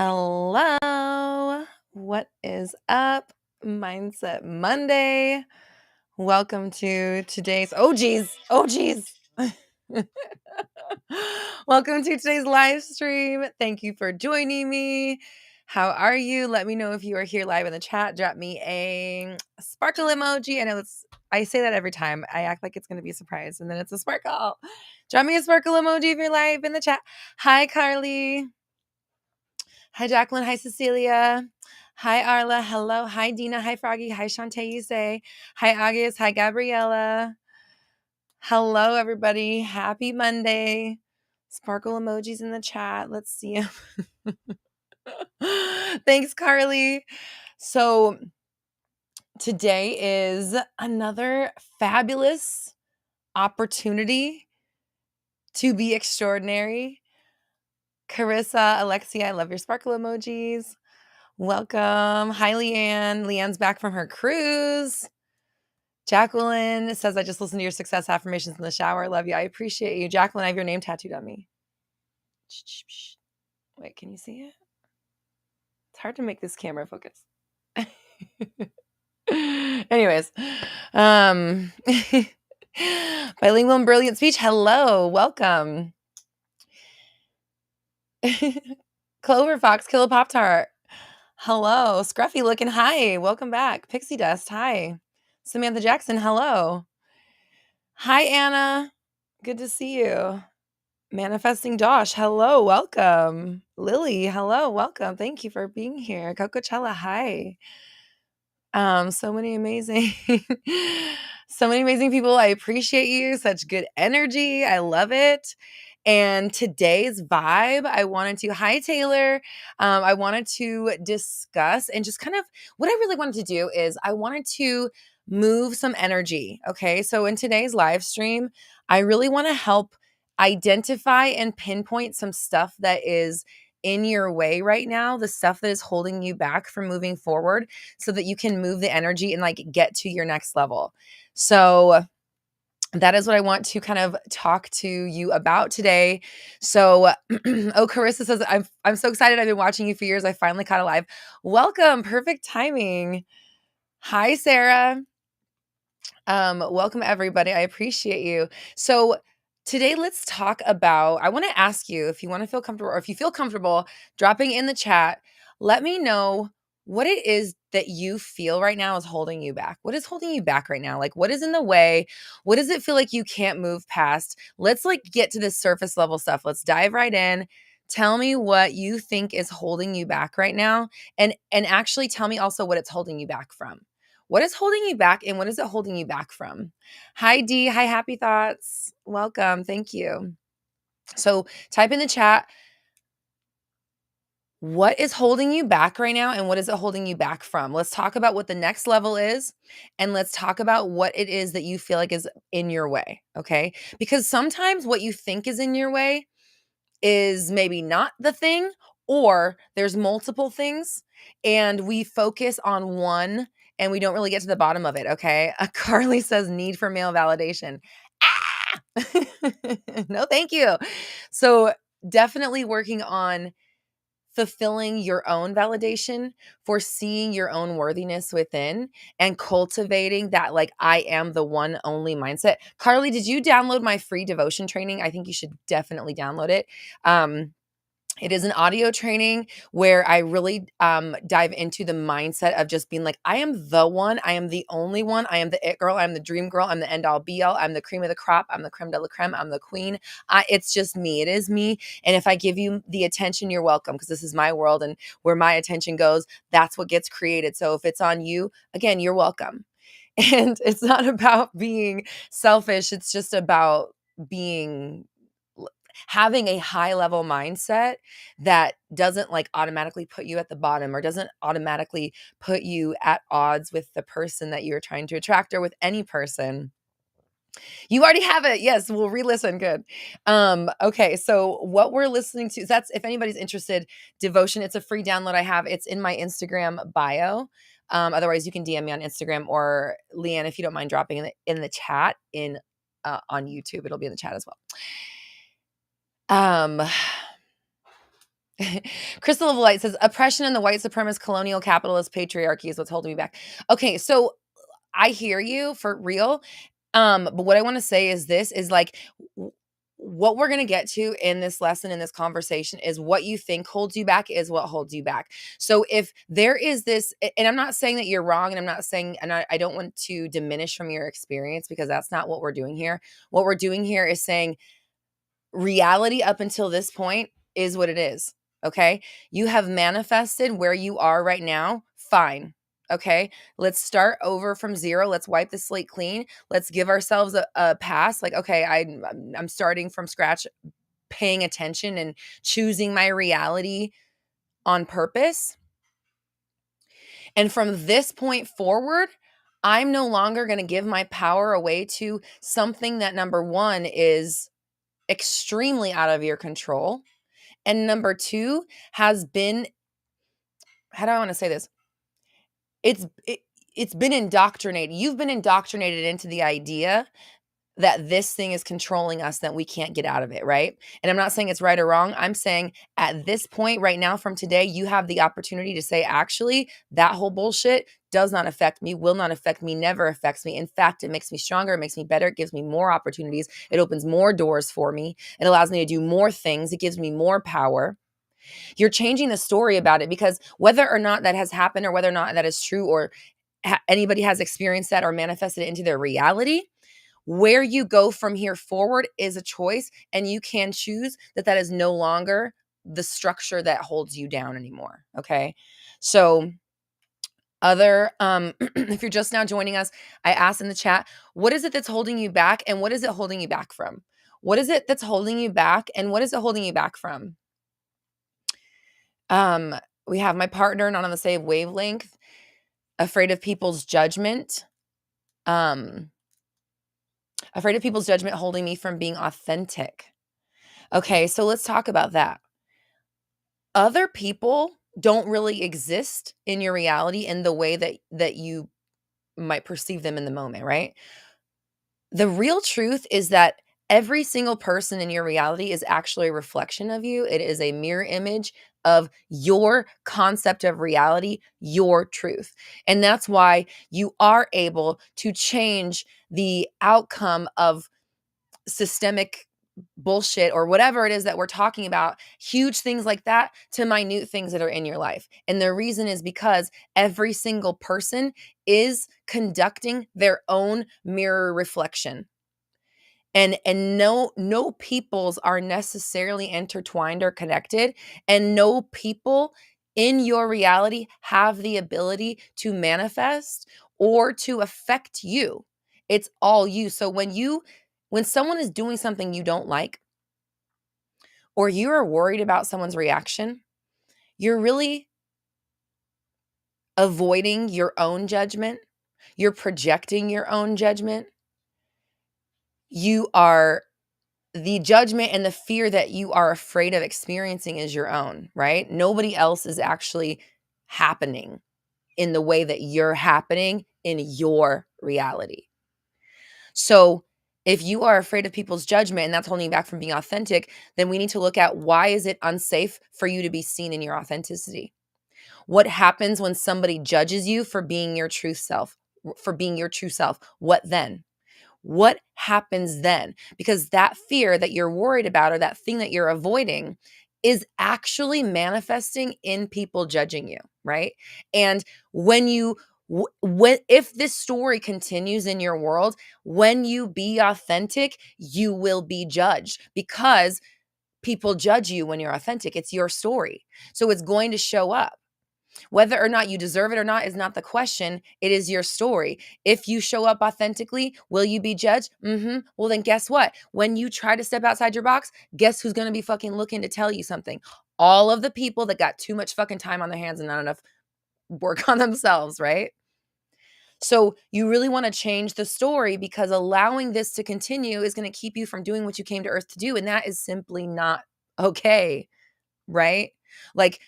Hello. What is up? Mindset Monday. Welcome to today's Welcome to today's live stream. Thank you for joining me. How are you? Let me know if you are here live in the chat. Drop me a sparkle emoji. I say that every time. I act like it's going to be a surprise and then it's a sparkle. Drop me a sparkle emoji if you're live in the chat. Hi, Carly. Hi, Jacqueline. Hi, Cecilia. Hi, Arla. Hello. Hi, Dina. Hi, Froggy. Hi, Shantae. You say. Hi, August. Hi, Gabriella. Hello, everybody. Happy Monday. Sparkle emojis in the chat. Let's see them. Thanks, Carly. So today is another fabulous opportunity to be extraordinary. Carissa, Alexia, I love your sparkle emojis. Welcome. Hi, Leanne. Leanne's back from her cruise. Jacqueline says, I just listened to your success affirmations in the shower. Love you. I appreciate you. Jacqueline, I have your name tattooed on me. Wait, can you see it? It's hard to make this camera focus. Anyways, bilingual and brilliant speech. Hello. Welcome. Clover Fox, Killer Pop Tart. Hello. Scruffy looking. Hi. Welcome back. Pixie Dust. Hi. Samantha Jackson. Hello. Hi, Anna. Good to see you. Manifesting Josh. Hello. Welcome. Lily. Hello. Welcome. Thank you for being here. Cocochella. Hi. So many amazing people. I appreciate you. Such good energy. I love it. And today's vibe, hi, Taylor. I wanted to discuss and just kind of what I really wanted to do is I wanted to move some energy. Okay. So in today's live stream, I really want to help identify and pinpoint some stuff that is in your way right now, the stuff that is holding you back from moving forward so that you can move the energy and like get to your next level. So that is what I want to kind of talk to you about today. So, Carissa says, I'm so excited. I've been watching you for years. I finally caught a live. Welcome. Perfect timing. Hi, Sarah. Welcome everybody. I appreciate you. So today let's talk about, I want to ask you if you want to feel comfortable or if you feel comfortable dropping in the chat, let me know what it is that you feel right now is holding you back. What is holding you back right now? Like what is in the way? What does it feel like you can't move past? Let's like get to this surface level stuff. Let's dive right in. Tell me what you think is holding you back right now. And actually tell me also what it's holding you back from. What is holding you back and what is it holding you back from? Hi, Dee. Hi, Happy Thoughts. Welcome. Thank you. So type in the chat, what is holding you back right now and what is it holding you back from? Let's talk about what the next level is and let's talk about what it is that you feel like is in your way, okay? Because sometimes what you think is in your way is maybe not the thing or there's multiple things and we focus on one and we don't really get to the bottom of it, okay? Carly says need for male validation. Ah! No, thank you. So definitely working on fulfilling your own validation, for seeing your own worthiness within and cultivating that like I am the one only mindset. Carly, did you download my free devotion training? I think you should definitely download it. It is an audio training where I really dive into the mindset of just being like, I am the one. I am the only one. I am the it girl. I'm the dream girl. I'm the end all be all. I'm the cream of the crop. I'm the creme de la creme. I'm the queen. It's just me. It is me. And if I give you the attention, you're welcome because this is my world and where my attention goes, that's what gets created. So if it's on you, again, you're welcome. And it's not about being selfish. It's just about having a high level mindset that doesn't like automatically put you at the bottom or doesn't automatically put you at odds with the person that you're trying to attract or with any person. You already have it. Yes, we'll re-listen. Good. Okay, so what we're listening to, that's if anybody's interested, Devotion, it's a free download I have. It's in my Instagram bio. Otherwise, you can DM me on Instagram or Leanne, if you don't mind dropping in the chat on YouTube. It'll be in the chat as well. Crystal of Light says oppression and the white supremacist colonial capitalist patriarchy is what's holding me back. Okay, so I hear you for real. But what I want to say is this is like what we're going to get to in this lesson, in this conversation, is what you think holds you back is what holds you back. So if there is this, and I'm not saying that you're wrong, and I'm not saying, and I don't want to diminish from your experience, because that's not what we're doing here. What we're doing here is saying reality up until this point is what it is. Okay. You have manifested where you are right now. Fine. Okay. Let's start over from zero. Let's wipe the slate clean. Let's give ourselves a pass. Like, okay, I'm starting from scratch, paying attention and choosing my reality on purpose. And from this point forward, I'm no longer going to give my power away to something that, number one, is extremely out of your control. And number two, has been, how do I want to say this? It's been indoctrinated. You've been indoctrinated into the idea that this thing is controlling us, that we can't get out of it, right? And I'm not saying it's right or wrong. I'm saying at this point right now from today, you have the opportunity to say, actually, that whole bullshit does not affect me, will not affect me, never affects me. In fact, it makes me stronger, it makes me better, it gives me more opportunities, it opens more doors for me, it allows me to do more things, it gives me more power. You're changing the story about it, because whether or not that has happened, or whether or not that is true, or anybody has experienced that or manifested it into their reality, where you go from here forward is a choice, and you can choose that that is no longer the structure that holds you down anymore. Okay. So if you're just now joining us, I asked in the chat, what is it that's holding you back, and what is it holding you back from? What is it that's holding you back, and what is it holding you back from? We have my partner not on the same wavelength, afraid of people's judgment. Afraid of people's judgment holding me from being authentic. Okay, so let's talk about that. Other people don't really exist in your reality in the way that you might perceive them in the moment, right? The real truth is that every single person in your reality is actually a reflection of you. It is a mirror image of your concept of reality, your truth. And that's why you are able to change the outcome of systemic bullshit or whatever it is that we're talking about, huge things like that, to minute things that are in your life. And the reason is because every single person is conducting their own mirror reflection. And no peoples are necessarily intertwined or connected, and no people in your reality have the ability to manifest or to affect you. It's all you. So when someone is doing something you don't like, or you are worried about someone's reaction, you're really avoiding your own judgment. You're projecting your own judgment. You are The judgment and the fear that you are afraid of experiencing is your own, right? Nobody else is actually happening in the way that you're happening in your reality. So if you are afraid of people's judgment and that's holding you back from being authentic, then we need to look at, why is it unsafe for you to be seen in your authenticity? What happens when somebody judges you for being your true self, What then? What happens then? Because that fear that you're worried about, or that thing that you're avoiding, is actually manifesting in people judging you, right? And when you if this story continues in your world, when you be authentic, you will be judged, because people judge you when you're authentic. It's your story. So it's going to show up. Whether or not you deserve it or not is not the question. It is your story. If you show up authentically, will you be judged? Well, then guess what? When you try to step outside your box, guess who's going to be fucking looking to tell you something? All of the people that got too much fucking time on their hands and not enough work on themselves, right? So you really want to change the story, because allowing this to continue is going to keep you from doing what you came to earth to do. And that is simply not okay, right? Like,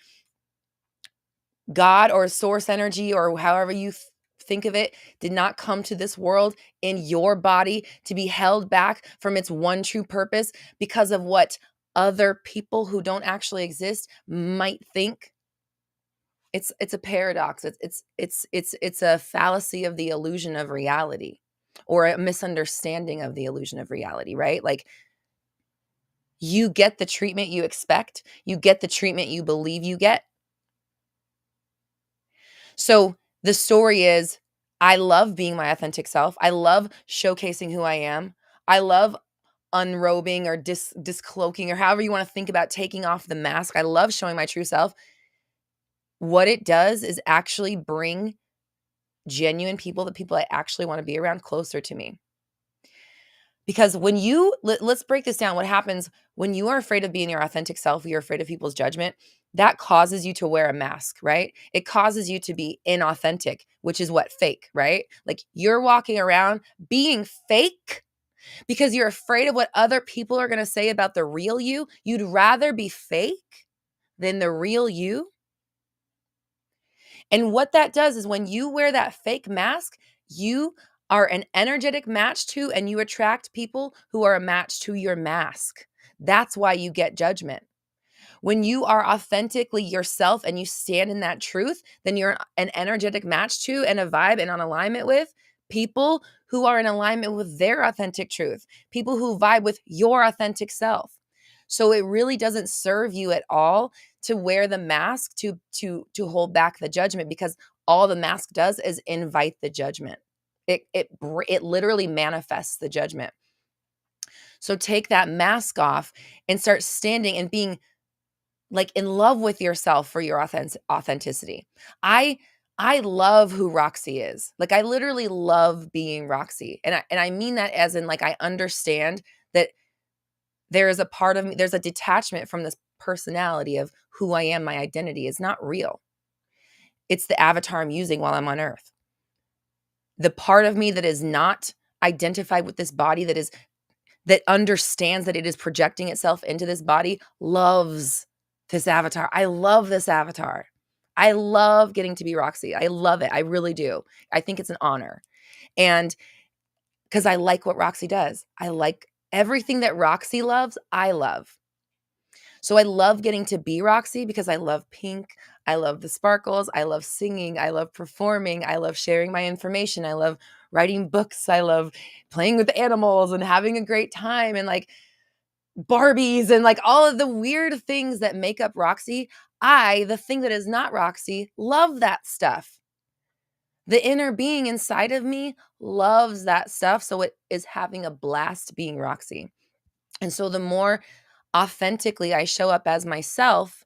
God or source energy, or however you think of it, did not come to this world in your body to be held back from its one true purpose because of what other people who don't actually exist might think. It's a paradox. It's a fallacy of the illusion of reality, or a misunderstanding of the illusion of reality, right? Like, you get the treatment you expect, you get the treatment you believe you get. So the story is, I love being my authentic self. I love showcasing who I am. I love unrobing or discloaking, or however you want to think about taking off the mask. I love showing my true self. What it does is actually bring genuine people, the people I actually want to be around, closer to me. Because when you let's break this down. What happens when you are afraid of being your authentic self, you're afraid of people's judgment, that causes you to wear a mask, right? It causes you to be inauthentic, which is what? Fake, right? Like, you're walking around being fake because you're afraid of what other people are going to say about the real you. You'd rather be fake than the real you. And what that does is, when you wear that fake mask, you are an energetic match to, and you attract people who are a match to your mask. That's why you get judgment. When you are authentically yourself and you stand in that truth, then you're an energetic match to, and a vibe and on alignment with, people who are in alignment with their authentic truth, people who vibe with your authentic self. So it really doesn't serve you at all to wear the mask to hold back the judgment, because all the mask does is invite the judgment. It literally manifests the judgment. So take that mask off and start standing and being like in love with yourself for your authenticity. I love who Roxy is. Like, I literally love being Roxy. And I mean that as in, like, I understand that there is a part of me, there's a detachment from this personality of who I am. My identity is not real. It's the avatar I'm using while I'm on earth. The part of me that is not identified with this body, that understands that it is projecting itself into this body, loves this avatar. I love this avatar. I love getting to be Roxy. I love it. I really do. I think it's an honor. And because I like what Roxy does, I like everything that Roxy loves, I love. So I love getting to be Roxy because I love pink. I love the sparkles. I love singing. I love performing. I love sharing my information. I love writing books. I love playing with animals and having a great time, and like Barbies and like all of the weird things that make up Roxy. The thing that is not Roxy, love that stuff. The inner being inside of me loves that stuff. So it is having a blast being Roxy. And so the more authentically I show up as myself,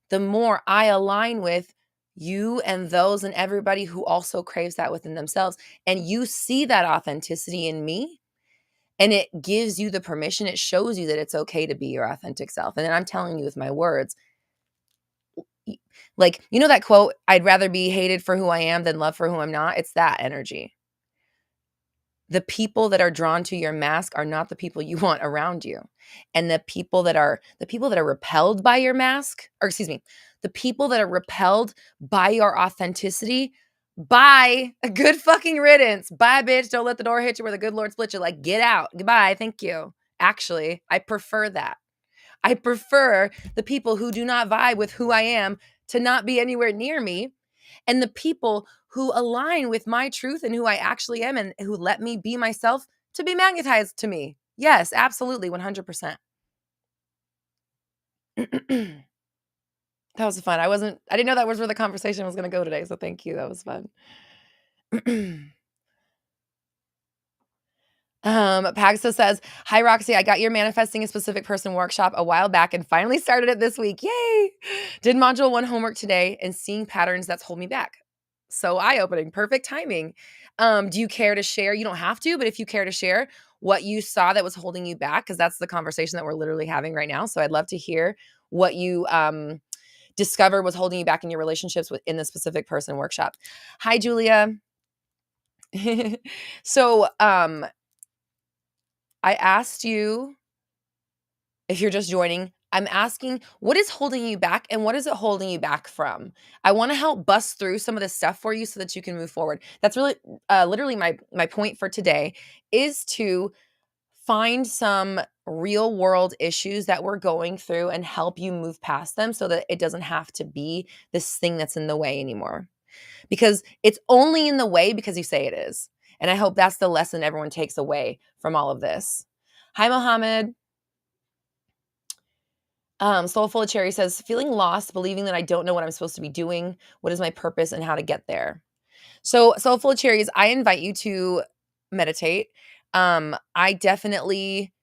the more I align with you and those and everybody who also craves that within themselves. And you see that authenticity in me, and it gives you the permission. It shows you that it's okay to be your authentic self. And then I'm telling you with my words, like, you know that quote, I'd rather be hated for who I am than loved for who I'm not? It's that energy. The people that are drawn to your mask are not the people you want around you. And the people that are repelled by your mask, or excuse me, the people that are repelled by your authenticity, bye. A good fucking riddance. Bye, bitch. Don't let the door hit you where the good Lord split you. Like, get out. Goodbye. Thank you. Actually, I prefer that. I prefer the people who do not vibe with who I am to not be anywhere near me, and the people who align with my truth and who I actually am and who let me be myself to be magnetized to me. Yes, absolutely, 100%. That was fun. I didn't know that was where the conversation was going to go today, so thank you. That was fun. Pagso says, "Hi Roxy, I got your manifesting a specific person workshop a while back and finally started it this week. Yay! Did module 1 homework today and seeing patterns that's hold me back. So eye-opening, perfect timing. Do you care to share? You don't have to, but if you care to share what you saw that was holding you back, because that's the conversation that we're literally having right now. So I'd love to hear what you discovered was holding you back in your relationships in the specific person workshop." Hi, Julia. So I asked you, if you're just joining, I'm asking, what is holding you back and what is it holding you back from? I want to help bust through some of this stuff for you so that you can move forward. That's really literally my point for today, is to find some real world issues that we're going through and help you move past them so that it doesn't have to be this thing that's in the way anymore. Because it's only in the way because you say it is. And I hope that's the lesson everyone takes away from all of this. Hi, Mohammed. Soulful of Cherry says, feeling lost, believing that I don't know what I'm supposed to be doing, what is my purpose, and how to get there. So, Soulful of Cherries, I invite you to meditate. I definitely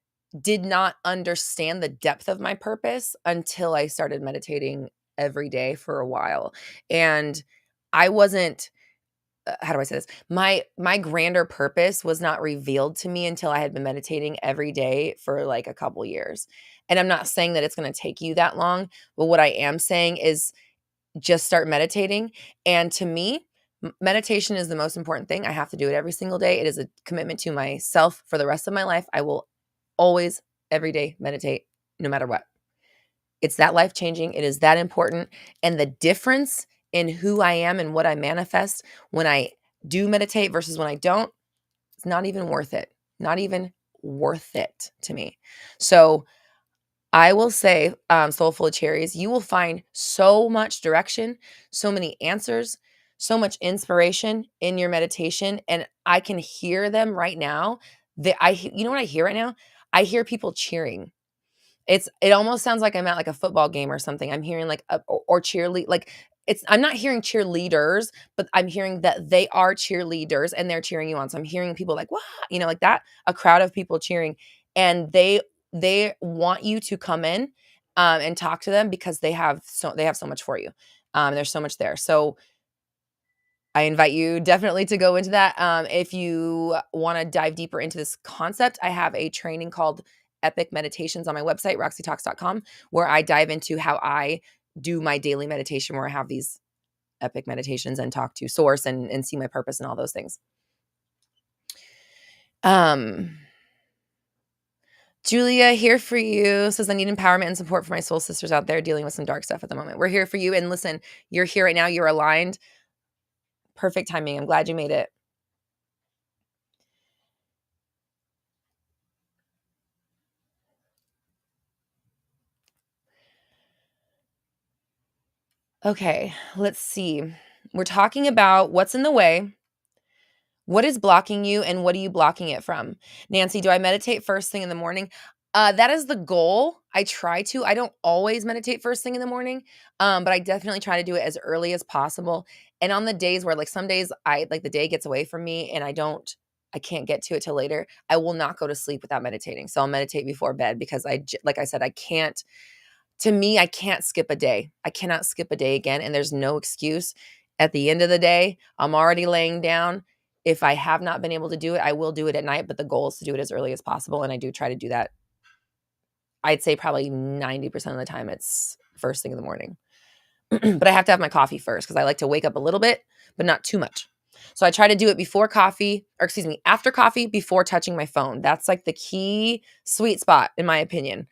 did not understand the depth of my purpose until I started meditating every day for a while. And I wasn't how do I say this? My grander purpose was not revealed to me until I had been meditating every day for like a couple years. And I'm not saying that it's going to take you that long, but what I am saying is just start meditating. And to me, meditation is the most important thing. I have to do it every single day. It is a commitment to myself for the rest of my life. I will always, every day, meditate no matter what. It's that life changing. It is that important. And the difference in who I am and what I manifest when I do meditate versus when I don't, it's not even worth it. Not even worth it to me. So I will say, Soulful of Cherries, you will find so much direction, so many answers, so much inspiration in your meditation. And I can hear them right now. You know what I hear right now? I hear people cheering. It almost sounds like I'm at like a football game or something. I'm hearing like or cheerlead like I'm not hearing cheerleaders, but I'm hearing that they are cheerleaders and they're cheering you on. So I'm hearing people like, "What?" Like that, a crowd of people cheering, and they want you to come in and talk to them because they have so much for you. There's so much there. So I invite you definitely to go into that. If you want to dive deeper into this concept, I have a training called Epic Meditations on my website, roxytalks.com, where I dive into how I do my daily meditation, where I have these epic meditations and talk to source and see my purpose and all those things. Julia, here for you, says, I need empowerment and support for my soul sisters out there dealing with some dark stuff at the moment. We're here for you. And listen, you're here right now. You're aligned. Perfect timing. I'm glad you made it. Okay, let's see. We're talking about what's in the way, what is blocking you, and what are you blocking it from? Nancy, do I meditate first thing in the morning? That is the goal. I try to. I don't always meditate first thing in the morning, but I definitely try to do it as early as possible. And on the days where, like, some days the day gets away from me and I can't get to it till later, I will not go to sleep without meditating. So I'll meditate before bed because like I said, I can't. To me, I can't skip a day. I cannot skip a day again, and there's no excuse. At the end of the day, I'm already laying down. If I have not been able to do it, I will do it at night, but the goal is to do it as early as possible, and I do try to do that. I'd say probably 90% of the time it's first thing in the morning. But I have to have my coffee first because I like to wake up a little bit, but not too much. So I try to do it after coffee, before touching my phone. That's like the key sweet spot, in my opinion.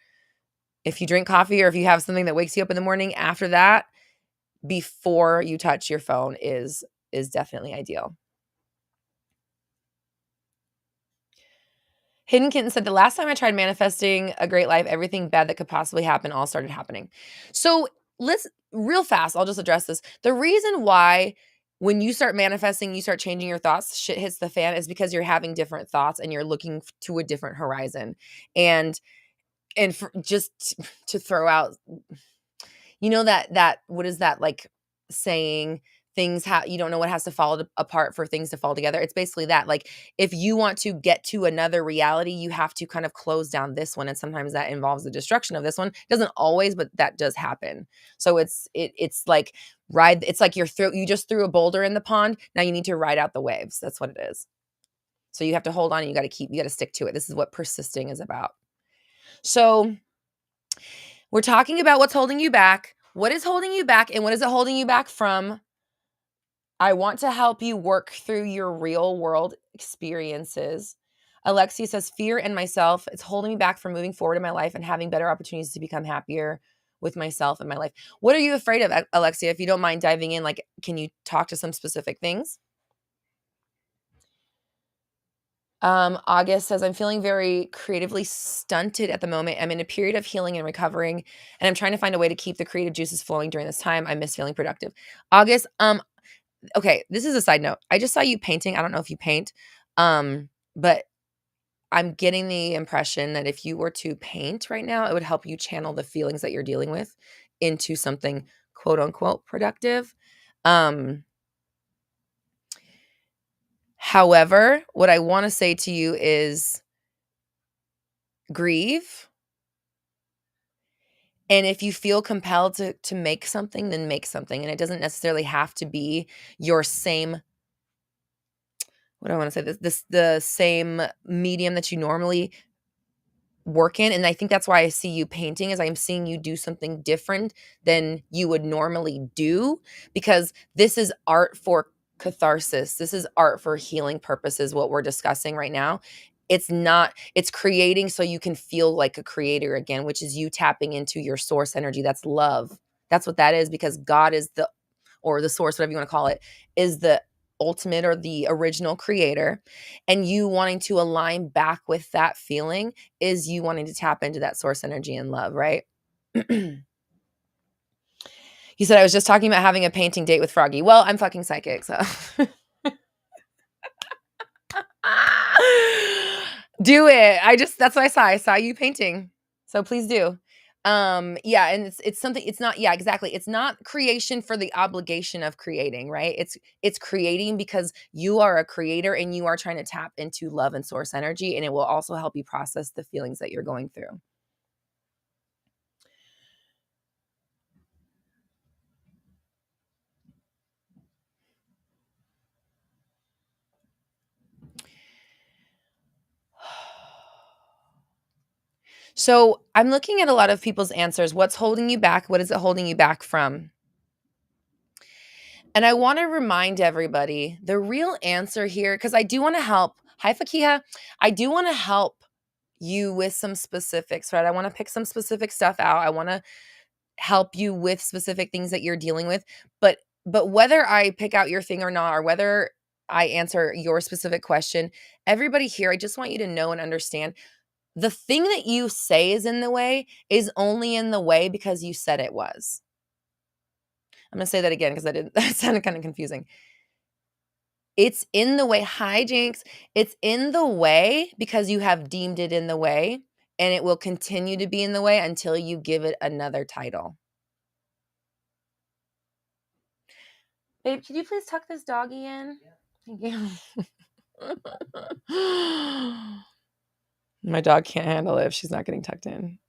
If you drink coffee or if you have something that wakes you up in the morning after that, before you touch your phone is definitely ideal. Hidden Kitten said, the last time I tried manifesting a great life, everything bad that could possibly happen all started happening. So let's real fast, I'll just address this. The reason why when you start manifesting, you start changing your thoughts, shit hits the fan is because you're having different thoughts and you're looking to a different horizon. And just to throw out, that what is that like saying, you don't know what has to fall apart for things to fall together. It's basically that, like, if you want to get to another reality, you have to kind of close down this one, and sometimes that involves the destruction of this one. It doesn't always, but that does happen. So it's like it's like you just threw a boulder in the pond. Now you need to ride out the waves. That's what it is. So you have to hold on and you got to stick to it. This is what persisting is about. So we're talking about what's holding you back. What is holding you back, and what is it holding you back from? I want to help you work through your real world experiences. Alexia says, fear in myself. It's holding me back from moving forward in my life and having better opportunities to become happier with myself and my life. What are you afraid of, Alexia? If you don't mind diving in, like, can you talk to some specific things? August says, I'm feeling very creatively stunted at the moment. I'm in a period of healing and recovering, and I'm trying to find a way to keep the creative juices flowing during this time. I miss feeling productive. August, okay, this is a side note. I just saw you painting. I don't know if you paint, but I'm getting the impression that if you were to paint right now, it would help you channel the feelings that you're dealing with into something quote unquote productive. Um, However, what I want to say to you is grieve. And if you feel compelled to make something, then make something. And it doesn't necessarily have to be your same, what do I want to say? The same medium that you normally work in. And I think that's why I see you painting, is I'm seeing you do something different than you would normally do, because this is art for catharsis. This is art for healing purposes, what we're discussing right now. It's not, it's creating so you can feel like a creator again, which is you tapping into your source energy. That's love. That's what that is, because God is the, or the source, whatever you want to call it, is the ultimate or the original creator. And you wanting to align back with that feeling is you wanting to tap into that source energy and love, right? He said, I was just talking about having a painting date with Froggy. Well, I'm fucking psychic, so. Do it. That's what I saw. I saw you painting. So please do. Yeah, and it's something, it's not, yeah, exactly. It's not creation for the obligation of creating, right? It's creating because you are a creator and you are trying to tap into love and source energy, and it will also help you process the feelings that you're going through. So I'm looking at a lot of people's answers. What's holding you back? What is it holding you back from? And I want to remind everybody the real answer here, because I do want to help. Hi, Fakiha. I do want to help you with some specifics, right? I want to pick some specific stuff out. I want to help you with specific things that you're dealing with. But whether I pick out your thing or not, or whether I answer your specific question, everybody here, I just want you to know and understand the thing that you say is in the way is only in the way because you said it was. I'm going to say that again because I didn't, that sounded kind of confusing. It's in the way. Hi, Jinx. It's in the way because you have deemed it in the way, and it will continue to be in the way until you give it another title. Babe, could you please tuck this doggy in? Yeah. Thank you. My dog can't handle it if she's not getting tucked in.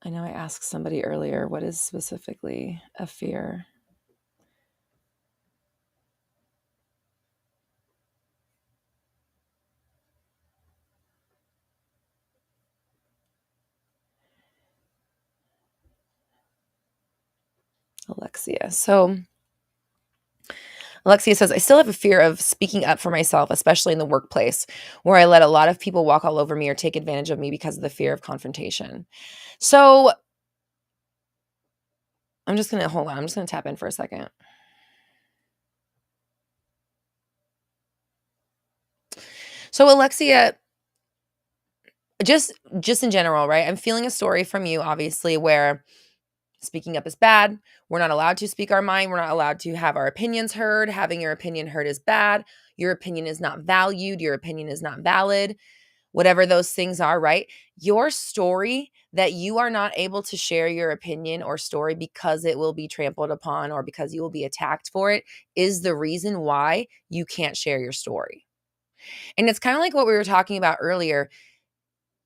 I know I asked somebody earlier, what is specifically a fear? Alexia. So Alexia says, I still have a fear of speaking up for myself, especially in the workplace, where I let a lot of people walk all over me or take advantage of me because of the fear of confrontation. So I'm just going to hold on. I'm just going to tap in for a second. So Alexia, just in general, right? I'm feeling a story from you, obviously, where speaking up is bad. We're not allowed to speak our mind. We're not allowed to have our opinions heard. Having your opinion heard is bad. Your opinion is not valued. Your opinion is not valid. Whatever those things are, right? Your story that you are not able to share your opinion or story because it will be trampled upon or because you will be attacked for it is the reason why you can't share your story. And it's kind of like what we were talking about earlier.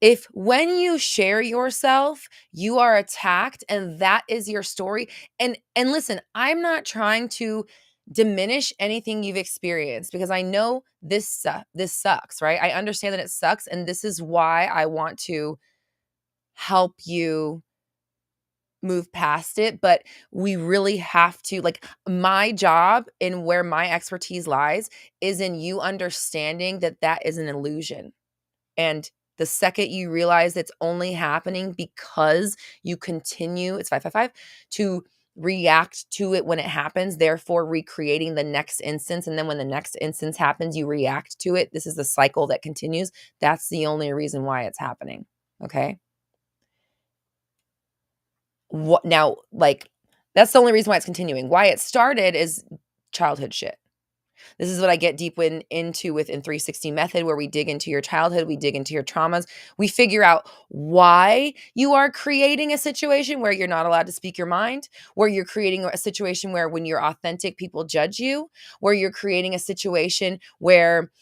If when you share yourself, you are attacked and that is your story. And listen, I'm not trying to diminish anything you've experienced because I know this sucks, right? I understand that it sucks, and this is why I want to help you move past it, but we really have to, like, my job and where my expertise lies is in you understanding that that is an illusion. And The second you realize it's only happening because you continue, it's 555, to react to it when it happens, therefore recreating the next instance. And then when the next instance happens, you react to it. This is the cycle that continues. That's the only reason why it's happening. Okay. What now, like, that's the only reason why it's continuing. Why it started is childhood shit. This is what I get deep into within 360 method, where we dig into your childhood, we dig into your traumas, we figure out why you are creating a situation where you're not allowed to speak your mind, where you're creating a situation where when you're authentic, people judge you, where you're creating a situation where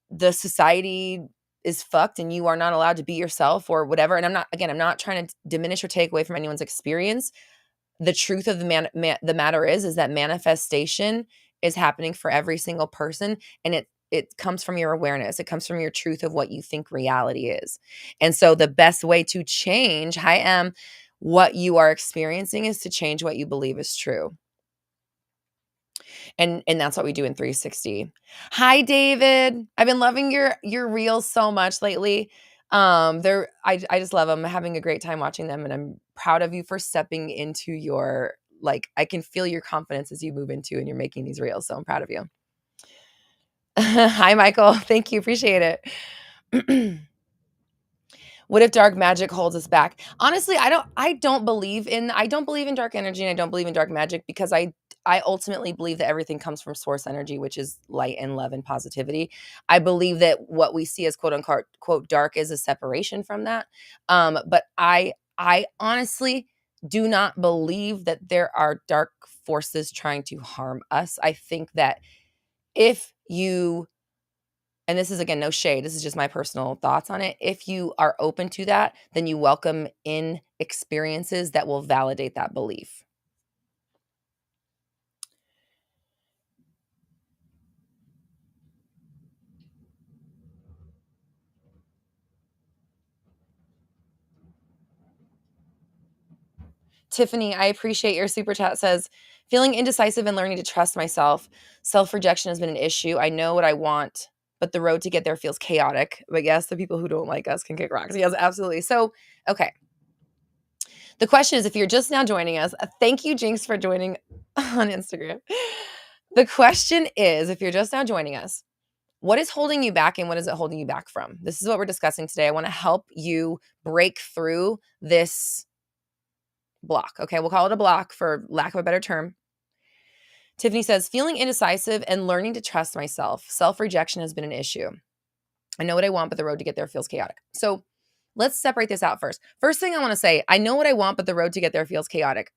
the society is fucked and you are not allowed to be yourself or whatever. And I'm not trying to diminish or take away from anyone's experience. The truth of the matter is that manifestation is happening for every single person, and it comes from your awareness. It comes from your truth of what you think reality is. And so the best way to change what you are experiencing is to change what you believe is true. And that's what we do in 360. Hi, David. I've been loving your reels so much lately. I just love them. I'm having a great time watching them, and I'm proud of you for stepping into your, like, I can feel your confidence as you move into and you're making these reels. So I'm proud of you. Hi, Michael. Thank you. Appreciate it. What if dark magic holds us back? Honestly, I don't believe in dark energy, and I don't believe in dark magic, because I ultimately believe that everything comes from source energy, which is light and love and positivity. I believe that what we see as quote unquote quote dark is a separation from that. But I honestly do not believe that there are dark forces trying to harm us. I think that if you, and this is again no shade, this is just my personal thoughts on it, if you are open to that, then you welcome in experiences that will validate that belief. Tiffany, I appreciate your super chat, says, feeling indecisive and learning to trust myself. Self-rejection has been an issue. I know what I want, but the road to get there feels chaotic. But yes, the people who don't like us can kick rocks. Yes, absolutely. So, okay. The question is, if you're just now joining us, thank you, Jinx, for joining on Instagram. The question is, if you're just now joining us, what is holding you back and what is it holding you back from? This is what we're discussing today. I want to help you break through this block. Okay, we'll call it a block for lack of a better term. Tiffany says, feeling indecisive and learning to trust myself. Self-rejection has been an issue. I know what I want, but the road to get there feels chaotic. So let's separate this out first. First thing I want to say, I know what I want, but the road to get there feels chaotic.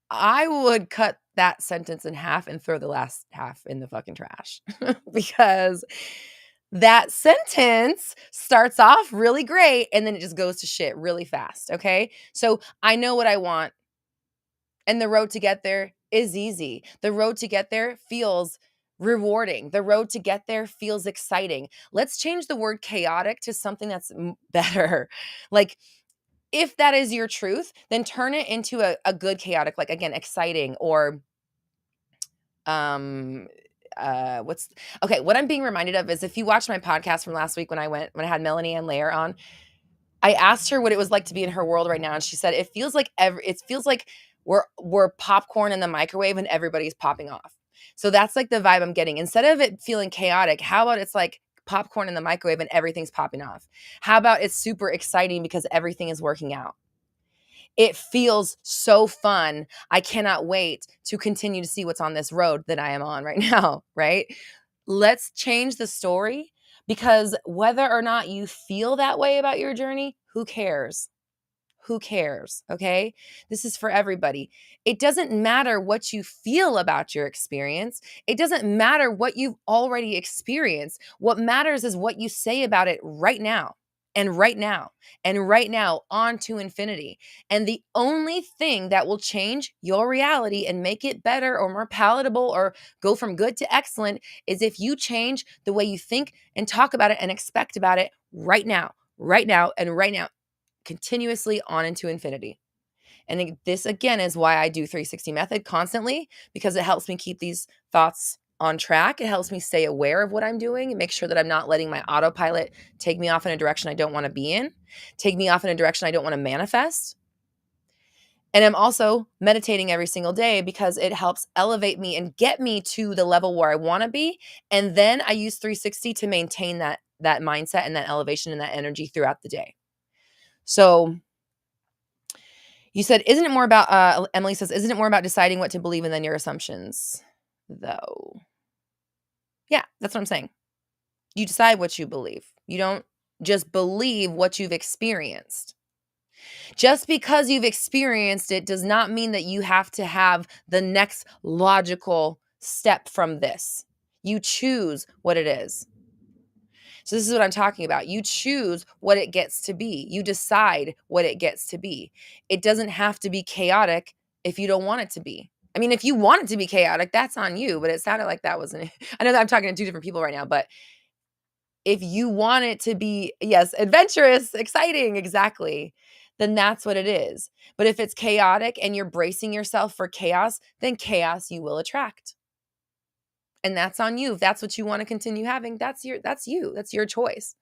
I would cut that sentence in half and throw the last half in the fucking trash because that sentence starts off really great and then it just goes to shit really fast. Okay. So I know what I want, and the road to get there is easy. The road to get there feels rewarding. The road to get there feels exciting. Let's change the word chaotic to something that's better. Like, if that is your truth, then turn it into a good chaotic, like, again, exciting, or what's okay. What I'm being reminded of is, if you watched my podcast from last week when I had Melanie and Lair on, I asked her what it was like to be in her world right now, and she said it feels like we're popcorn in the microwave and everybody's popping off. So that's like the vibe I'm getting. Instead of it feeling chaotic, how about it's like popcorn in the microwave and everything's popping off? How about it's super exciting because everything is working out? It feels so fun. I cannot wait to continue to see what's on this road that I am on right now, right? Let's change the story, because whether or not you feel that way about your journey, who cares? Who cares? Okay. This is for everybody. It doesn't matter what you feel about your experience. It doesn't matter what you've already experienced. What matters is what you say about it right now, and right now, and right now, on to infinity. And the only thing that will change your reality and make it better or more palatable or go from good to excellent is if you change the way you think and talk about it and expect about it right now, right now, and right now, continuously on into infinity. And this again is why I do 360 method constantly, because it helps me keep these thoughts on track. It helps me stay aware of what I'm doing and make sure that I'm not letting my autopilot take me off in a direction I don't want to be in, take me off in a direction I don't want to manifest. And I'm also meditating every single day because it helps elevate me and get me to the level where I want to be. And then I use 360 to maintain that mindset and that elevation and that energy throughout the day. So you said, isn't it more about, Emily says, isn't it more about deciding what to believe in than your assumptions, though? Yeah, that's what I'm saying. You decide what you believe. You don't just believe what you've experienced. Just because you've experienced it does not mean that you have to have the next logical step from this. You choose what it is. So this is what I'm talking about. You choose what it gets to be. You decide what it gets to be. It doesn't have to be chaotic if you don't want it to be. I mean, if you want it to be chaotic, that's on you, but it sounded like that wasn't. I know that I'm talking to two different people right now, but if you want it to be, yes, adventurous, exciting, exactly, then that's what it is. But if it's chaotic and you're bracing yourself for chaos, then chaos you will attract. And that's on you. If that's what you want to continue having, that's you. That's your choice.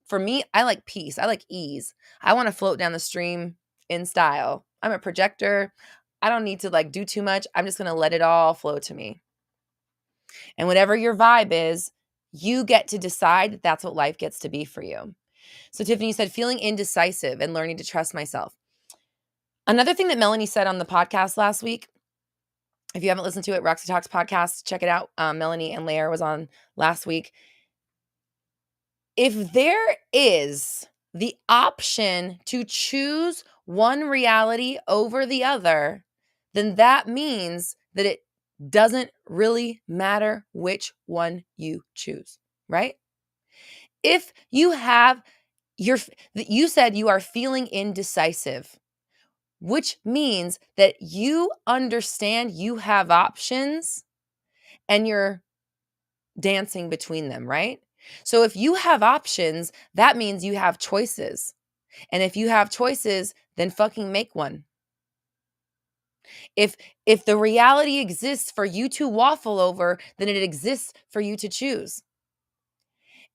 For me, I like peace. I like ease. I want to float down the stream in style. I'm a projector. I don't need to like do too much. I'm just going to let it all flow to me. And whatever your vibe is, you get to decide that that's what life gets to be for you. So Tiffany said, feeling indecisive and learning to trust myself. Another thing that Melanie said on the podcast last week, if you haven't listened to it, Roxy Talks podcast, check it out. Melanie and Lair was on last week. If there is the option to choose one reality over the other, then that means that it doesn't really matter which one you choose, right? If you have you said you are feeling indecisive, which means that you understand you have options and you're dancing between them, right? So if you have options, that means you have choices. And if you have choices, then fucking make one. If the reality exists for you to waffle over, then it exists for you to choose.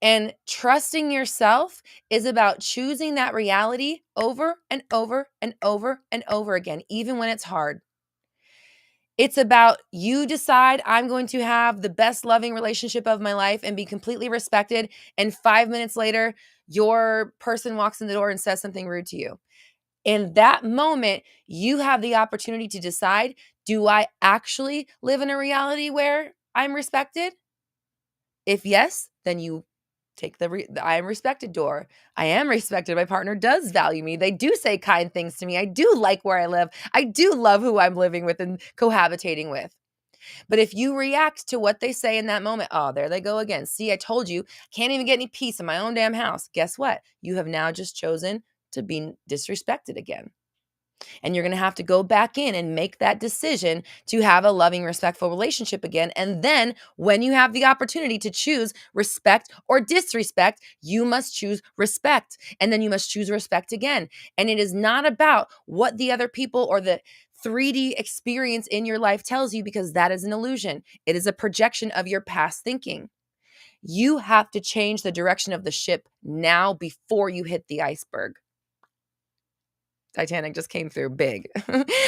And trusting yourself is about choosing that reality over and over and over and over again, even when it's hard. It's about you decide I'm going to have the best loving relationship of my life and be completely respected. And 5 minutes later, your person walks in the door and says something rude to you. In that moment, you have the opportunity to decide, do I actually live in a reality where I'm respected? If yes, then you take the I am respected door. I am respected. My partner does value me. They do say kind things to me. I do like where I live. I do love who I'm living with and cohabitating with. But if you react to what they say in that moment, oh, there they go again. See, I told you, can't even get any peace in my own damn house. Guess what? You have now just chosen to be disrespected again. And you're going to have to go back in and make that decision to have a loving, respectful relationship again. And then when you have the opportunity to choose respect or disrespect, you must choose respect. And then you must choose respect again. And it is not about what the other people or the 3D experience in your life tells you, because that is an illusion. It is a projection of your past thinking. You have to change the direction of the ship now before you hit the iceberg. Titanic just came through big.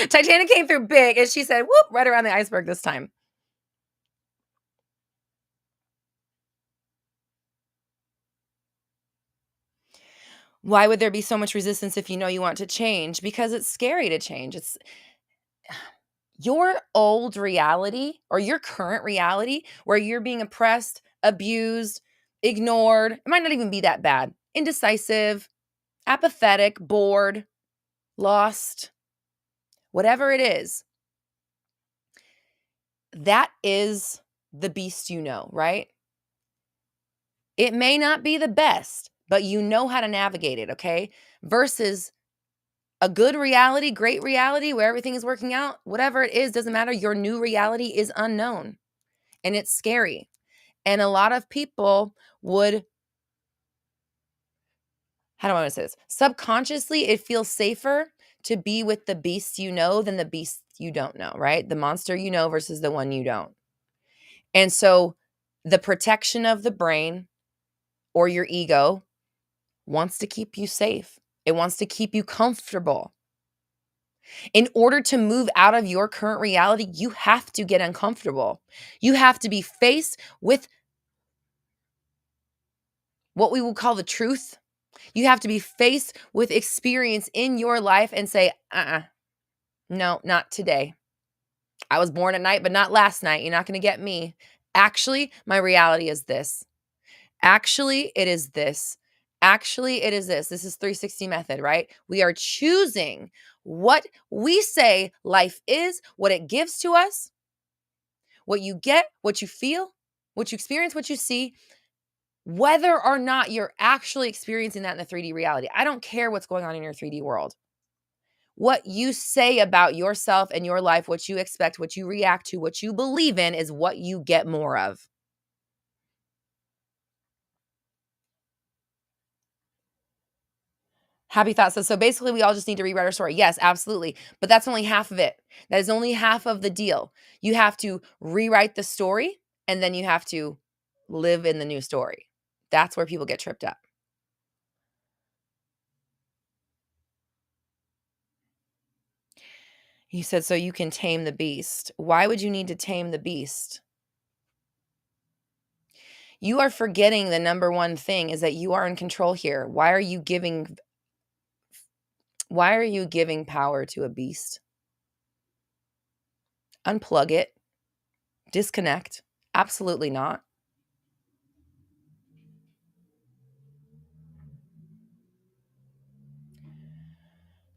Titanic came through big, and she said, whoop, right around the iceberg this time. Why would there be so much resistance if you know you want to change? Because it's scary to change. It's your old reality or your current reality where you're being oppressed, abused, ignored. It might not even be that bad. Indecisive, apathetic, bored, lost, whatever it is. That is the beast you know, right? It may not be the best, but you know how to navigate it, okay? Versus a good reality, great reality where everything is working out, whatever it is, doesn't matter. Your new reality is unknown and it's scary. And a lot of people would, how do I want to say this? Subconsciously, it feels safer to be with the beast you know than the beast you don't know, right? The monster you know versus the one you don't. And so the protection of the brain or your ego wants to keep you safe. It wants to keep you comfortable. In order to move out of your current reality, you have to get uncomfortable. You have to be faced with what we will call the truth. You have to be faced with experience in your life and say, no, not today. I was born at night, but not last night. You're not going to get me. Actually, my reality is this. Actually, it is this. Actually, it is this. This is 360 method, right? We are choosing what we say life is, what it gives to us, what you get, what you feel, what you experience, what you see, whether or not you're actually experiencing that in the 3D reality. I don't care what's going on in your 3D world. What you say about yourself and your life, what you expect, what you react to, what you believe in is what you get more of. Happy Thought says, so basically we all just need to rewrite our story. Yes, absolutely. But that's only half of it. That is only half of the deal. You have to rewrite the story and then you have to live in the new story. That's where people get tripped up. He said, so you can tame the beast. Why would you need to tame the beast? You are forgetting the number one thing is that you are in control here. Why are you giving power to a beast? Unplug it. Disconnect. Absolutely not.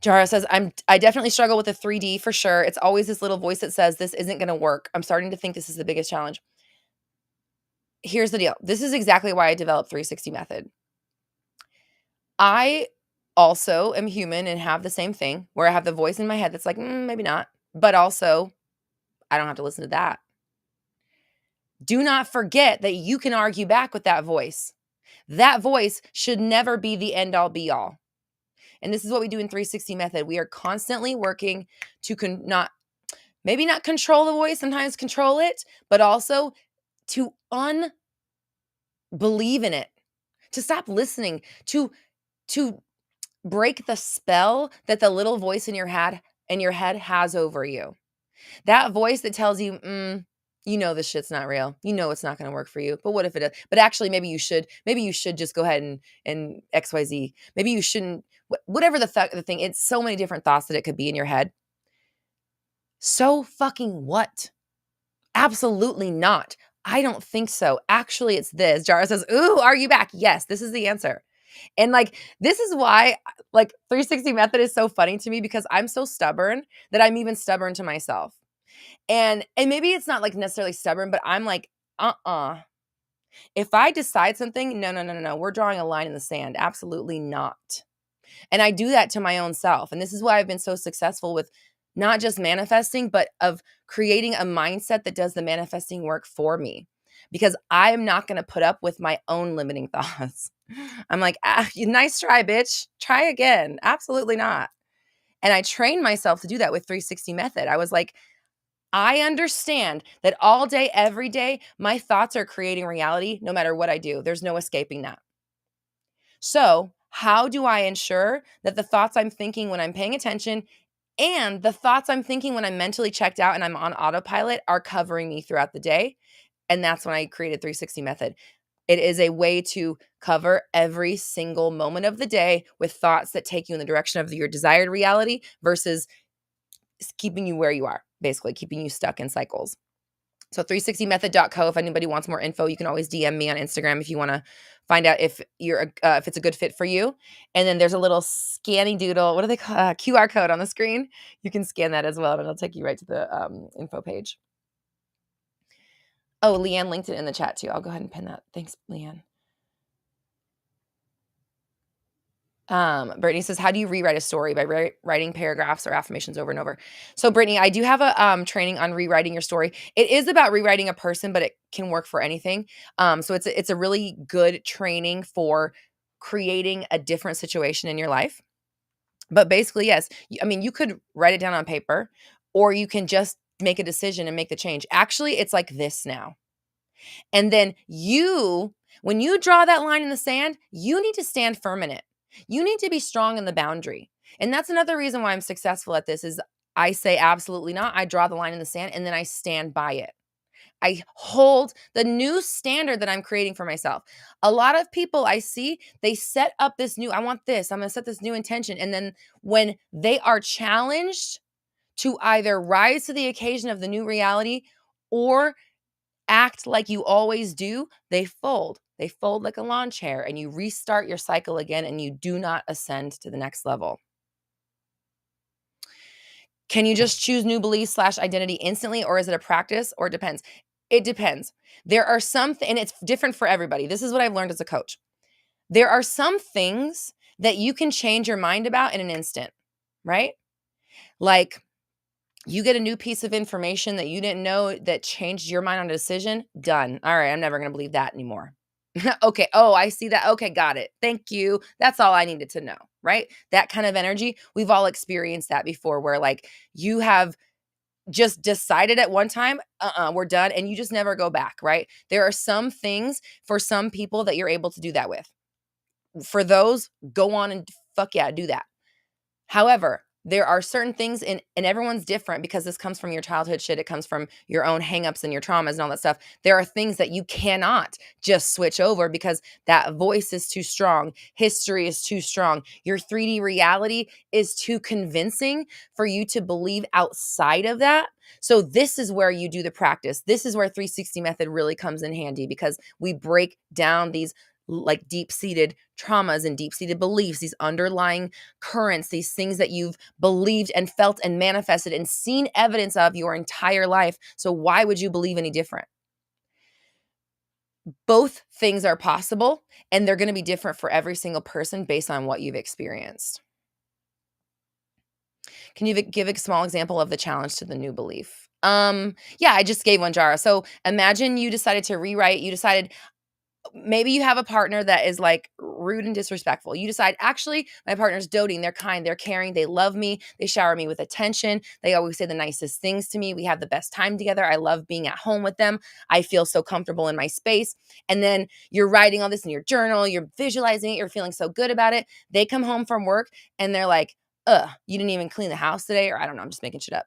Jara says, I definitely struggle with the 3D for sure. It's always this little voice that says this isn't going to work. I'm starting to think this is the biggest challenge. Here's the deal. This is exactly why I developed 360 method. I also am human and have the same thing where I have the voice in my head that's like, maybe not. But also, I don't have to listen to that. Do not forget that you can argue back with that voice. That voice should never be the end all be all. And this is what we do in 360 method. We are constantly working to not control the voice, sometimes control it, but also to unbelieve in it, to stop listening, to break the spell that the little voice in your head has over you. That voice that tells you, you know this shit's not real. You know it's not going to work for you. But what if it is? But actually, maybe you should just go ahead and XYZ. Maybe you shouldn't. Whatever the thing. It's so many different thoughts that it could be in your head. So fucking what? Absolutely not. I don't think so. Actually, it's this. Jara says, ooh, argue back. Yes, this is the answer. And like, this is why like 360 method is so funny to me because I'm so stubborn that I'm even stubborn to myself. And maybe it's not like necessarily stubborn, but I'm like, if I decide something, no. We're drawing a line in the sand. Absolutely not. And I do that to my own self. And this is why I've been so successful with not just manifesting, but of creating a mindset that does the manifesting work for me. Because I'm not going to put up with my own limiting thoughts. I'm like, nice try, bitch. Try again. Absolutely not. And I trained myself to do that with 360 method. I was like, I understand that all day, every day, my thoughts are creating reality no matter what I do. There's no escaping that. So, how do I ensure that the thoughts I'm thinking when I'm paying attention and the thoughts I'm thinking when I'm mentally checked out and I'm on autopilot are covering me throughout the day? And that's when I created 360 method. It is a way to cover every single moment of the day with thoughts that take you in the direction of your desired reality versus keeping you where you are, basically keeping you stuck in cycles. So 360method.co. If anybody wants more info, you can always DM me on Instagram if you want to find out if it's a good fit for you. And then there's a little scanning doodle. What do they call QR code on the screen? You can scan that as well, and it'll take you right to the info page. Oh, Leanne linked it in the chat too. I'll go ahead and pin that. Thanks, Leanne. Brittany says, how do you rewrite a story? By writing paragraphs or affirmations over and over. So Brittany, I do have a training on rewriting your story. It is about rewriting a person, but it can work for anything. So it's a really good training for creating a different situation in your life. But basically, yes, I mean, you could write it down on paper or you can just make a decision and make the change. Actually, it's like this now. And then when you draw that line in the sand, you need to stand firm in it. You need to be strong in the boundary. And that's another reason why I'm successful at this is I say absolutely not. I draw the line in the sand and then I stand by it. I hold the new standard that I'm creating for myself. A lot of people I see, they set up this new, I want this, I'm going to set this new intention. And then when they are challenged to either rise to the occasion of the new reality or act like you always do, they fold. They fold like a lawn chair and you restart your cycle again and you do not ascend to the next level. Can you just choose new beliefs / identity instantly, or is it a practice, or it depends? It depends. There are some, and it's different for everybody. This is what I've learned as a coach. There are some things that you can change your mind about in an instant, right? Like you get a new piece of information that you didn't know that changed your mind on a decision. Done. All right, I'm never going to believe that anymore. Okay. Oh, I see that. Okay, got it. Thank you. That's all I needed to know, right? That kind of energy. We've all experienced that before where like you have just decided at one time, we're done. And you just never go back, right? There are some things for some people that you're able to do that with. For those, go on and fuck yeah, do that. However, there are certain things and everyone's different because this comes from your childhood shit. It comes from your own hangups and your traumas and all that stuff. There are things that you cannot just switch over because that voice is too strong. History is too strong. Your 3D reality is too convincing for you to believe outside of that. So this is where you do the practice. This is where 360 method really comes in handy because we break down these like deep-seated traumas and deep-seated beliefs, these underlying currents, these things that you've believed and felt and manifested and seen evidence of your entire life. So why would you believe any different? Both things are possible, and they're going to be different for every single person based on what you've experienced. Can you give a small example of the challenge to the new belief? Yeah, I just gave one, Jara. So imagine you decided to rewrite, you decided, maybe you have a partner that is like rude and disrespectful. You decide, actually, my partner's doting. They're kind. They're caring. They love me. They shower me with attention. They always say the nicest things to me. We have the best time together. I love being at home with them. I feel so comfortable in my space. And then you're writing all this in your journal. You're visualizing it. You're feeling so good about it. They come home from work and they're like, you didn't even clean the house today? Or I don't know. I'm just making shit up.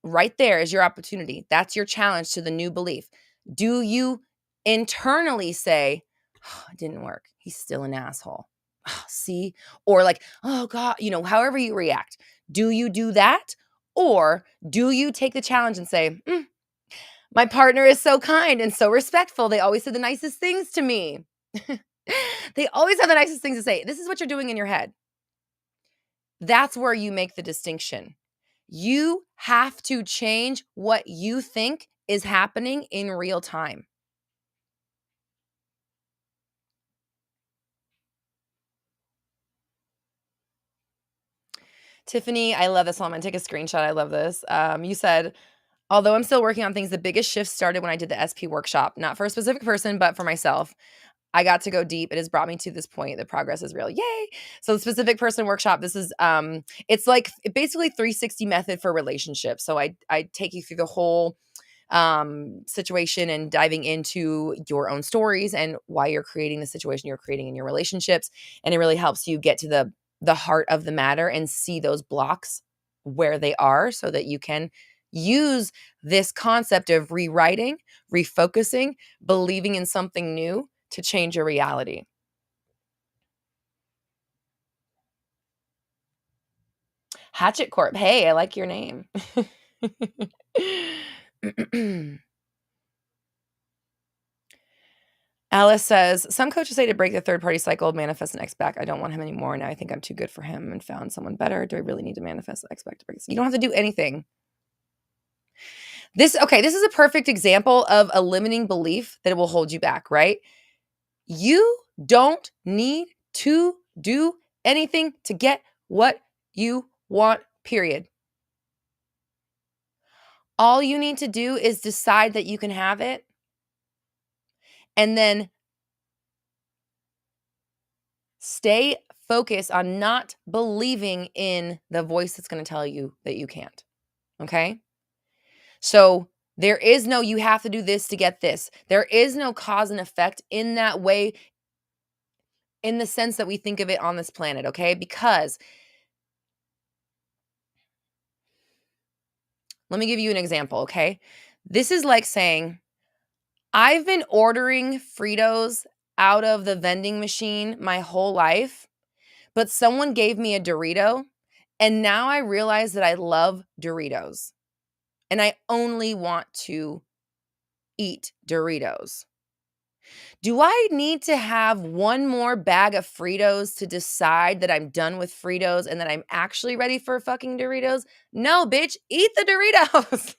Right there is your opportunity. That's your challenge to the new belief. Do you internally say, oh, it didn't work. He's still an asshole. Oh, see? Or like, oh God, however you react. Do you do that? Or do you take the challenge and say, my partner is so kind and so respectful. They always say the nicest things to me. They always have the nicest things to say. This is what you're doing in your head. That's where you make the distinction. You have to change what you think is happening in real time. Tiffany, I love this one. I'm going to take a screenshot. I love this. You said, although I'm still working on things, the biggest shift started when I did the SP workshop, not for a specific person, but for myself. I got to go deep. It has brought me to this point. The progress is real. Yay. So the specific person workshop, this is, it's like basically 360 method for relationships. So I take you through the whole situation and diving into your own stories and why you're creating the situation you're creating in your relationships. And it really helps you get to the heart of the matter and see those blocks where they are so that you can use this concept of rewriting, refocusing, believing in something new to change your reality. Hatchet Corp. Hey, I like your name. Alice says, some coaches say to break the third party cycle, manifest an ex back. I don't want him anymore. Now I think I'm too good for him and found someone better. Do I really need to manifest the ex back to break this? You don't have to do anything. This is a perfect example of a limiting belief that will hold you back, right? You don't need to do anything to get what you want, period. All you need to do is decide that you can have it and then stay focused on not believing in the voice that's going to tell you that you can't. Okay? So There is no you have to do this to get this. There is no cause and effect in that way, in the sense that we think of it on this planet, okay? Because let me give you an example, okay? This is like saying, I've been ordering Fritos out of the vending machine my whole life, but someone gave me a Dorito, and now I realize that I love Doritos, and I only want to eat Doritos. Do I need to have one more bag of Fritos to decide that I'm done with Fritos and that I'm actually ready for fucking Doritos? No, bitch, eat the Doritos.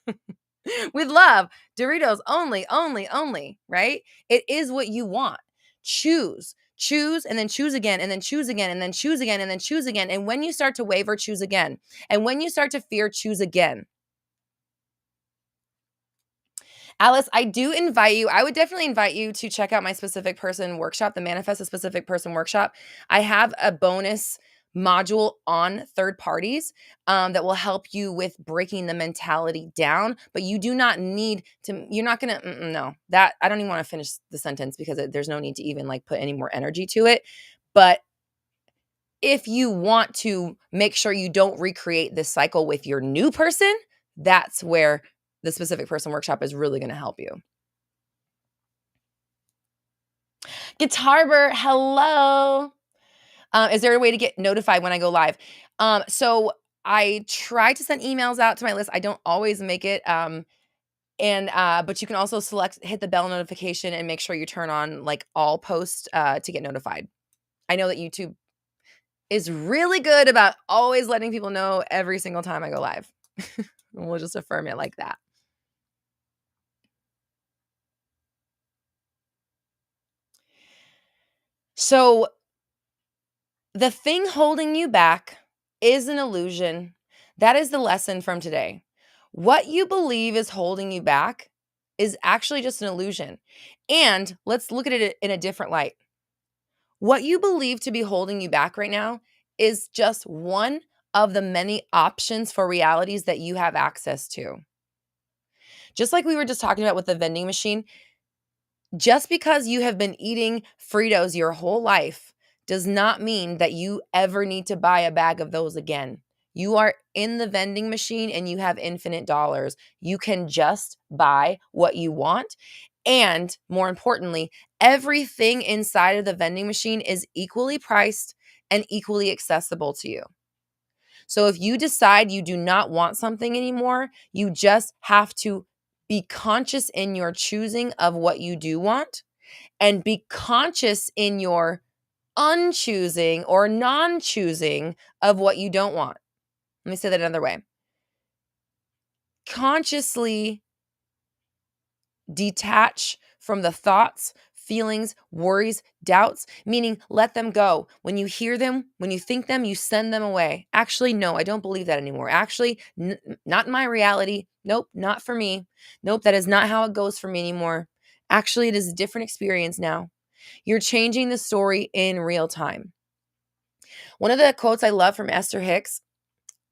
With love. Doritos only, only, only, right? It is what you want. Choose. Choose and then choose again and then choose again and then choose again and then choose again. And when you start to waver, choose again. And when you start to fear, choose again. Alice, I do invite you. I would definitely invite you to check out my specific person workshop, the Manifest a Specific Person workshop. I have a bonus module on third parties that will help you with breaking the mentality down. But you do not need to, you're not going to, no, that I don't even want to finish the sentence because there's no need to even like put any more energy to it. But if you want to make sure you don't recreate this cycle with your new person, that's where the specific person workshop is really going to help you. Guitar hello. Is there a way to get notified when I go live? So I try to send emails out to my list. I don't always make it. But you can also hit the bell notification and make sure you turn on like all posts to get notified. I know that YouTube is really good about always letting people know every single time I go live. We'll just affirm it like that. So the thing holding you back is an illusion. That is the lesson from today. What you believe is holding you back is actually just an illusion. And let's look at it in a different light. What you believe to be holding you back right now is just one of the many options for realities that you have access to. Just like we were just talking about with the vending machine, just because you have been eating Fritos your whole life does not mean that you ever need to buy a bag of those again. You are in the vending machine and you have infinite dollars. You can just buy what you want. And more importantly, everything inside of the vending machine is equally priced and equally accessible to you. So if you decide you do not want something anymore, you just have to be conscious in your choosing of what you do want and be conscious in your unchoosing or non-choosing of what you don't want. Let me say that another way. Consciously detach from the thoughts, feelings, worries, doubts, meaning let them go. When you hear them, when you think them, you send them away. Actually, no, I don't believe that anymore. Actually, not in my reality. Nope, not for me. Nope, that is not how it goes for me anymore. Actually, it is a different experience now. You're changing the story in real time. One of the quotes I love from Esther Hicks,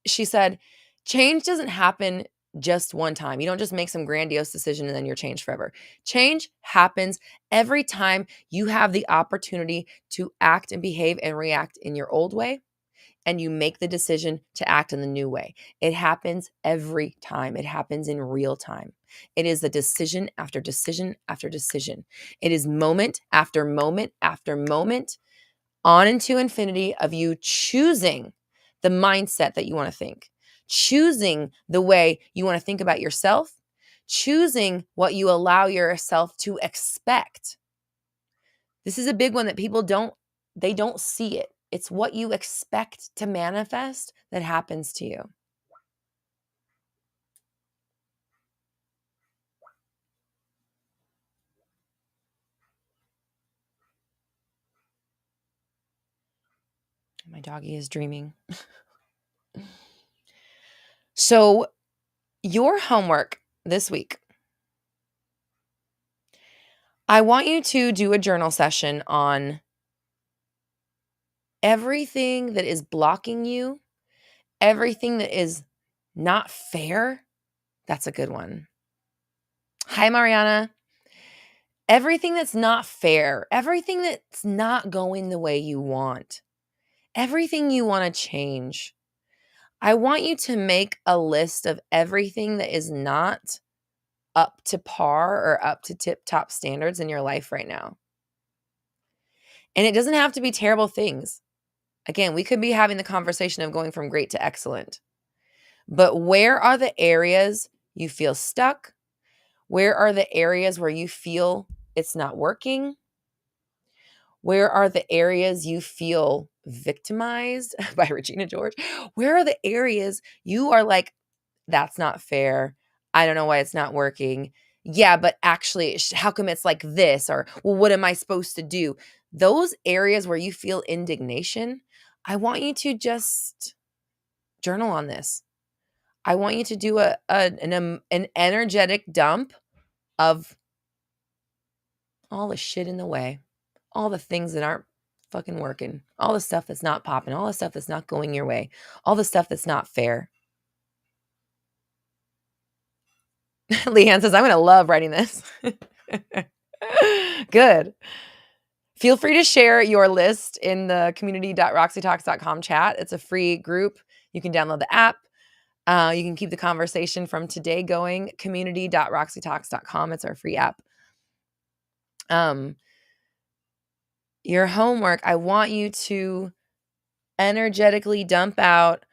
she said, change doesn't happen just one time. You don't just make some grandiose decision and then you're changed forever. Change happens every time you have the opportunity to act and behave and react in your old way and you make the decision to act in the new way. It happens every time. It happens in real time. It is a decision after decision after decision. It is moment after moment after moment on into infinity of you choosing the mindset that you want to think, choosing the way you want to think about yourself, choosing what you allow yourself to expect. This is a big one that people don't see it. It's what you expect to manifest that happens to you. My doggie is dreaming. So, your homework this week, I want you to do a journal session on everything that is blocking you, everything that is not fair. That's a good one. Hi, Mariana. Everything that's not fair, everything that's not going the way you want, everything you want to change. I want you to make a list of everything that is not up to par or up to tip top standards in your life right now. And it doesn't have to be terrible things. Again, we could be having the conversation of going from great to excellent. But where are the areas you feel stuck? Where are the areas where you feel it's not working? Where are the areas you feel victimized by Regina George? Where are the areas you are like, that's not fair. I don't know why it's not working. Yeah, but actually, how come it's like this? Or, well, what am I supposed to do? Those areas where you feel indignation, I want you to just journal on this. I want you to do an energetic dump of all the shit in the way, all the things that aren't fucking working, all the stuff that's not popping, all the stuff that's not going your way, all the stuff that's not fair. Leanne says, I'm going to love writing this. Good. Feel free to share your list in the community.roxytalks.com chat. It's a free group. You can download the app. You can keep the conversation from today going. Community.roxytalks.com. It's our free app. Your homework, I want you to energetically dump out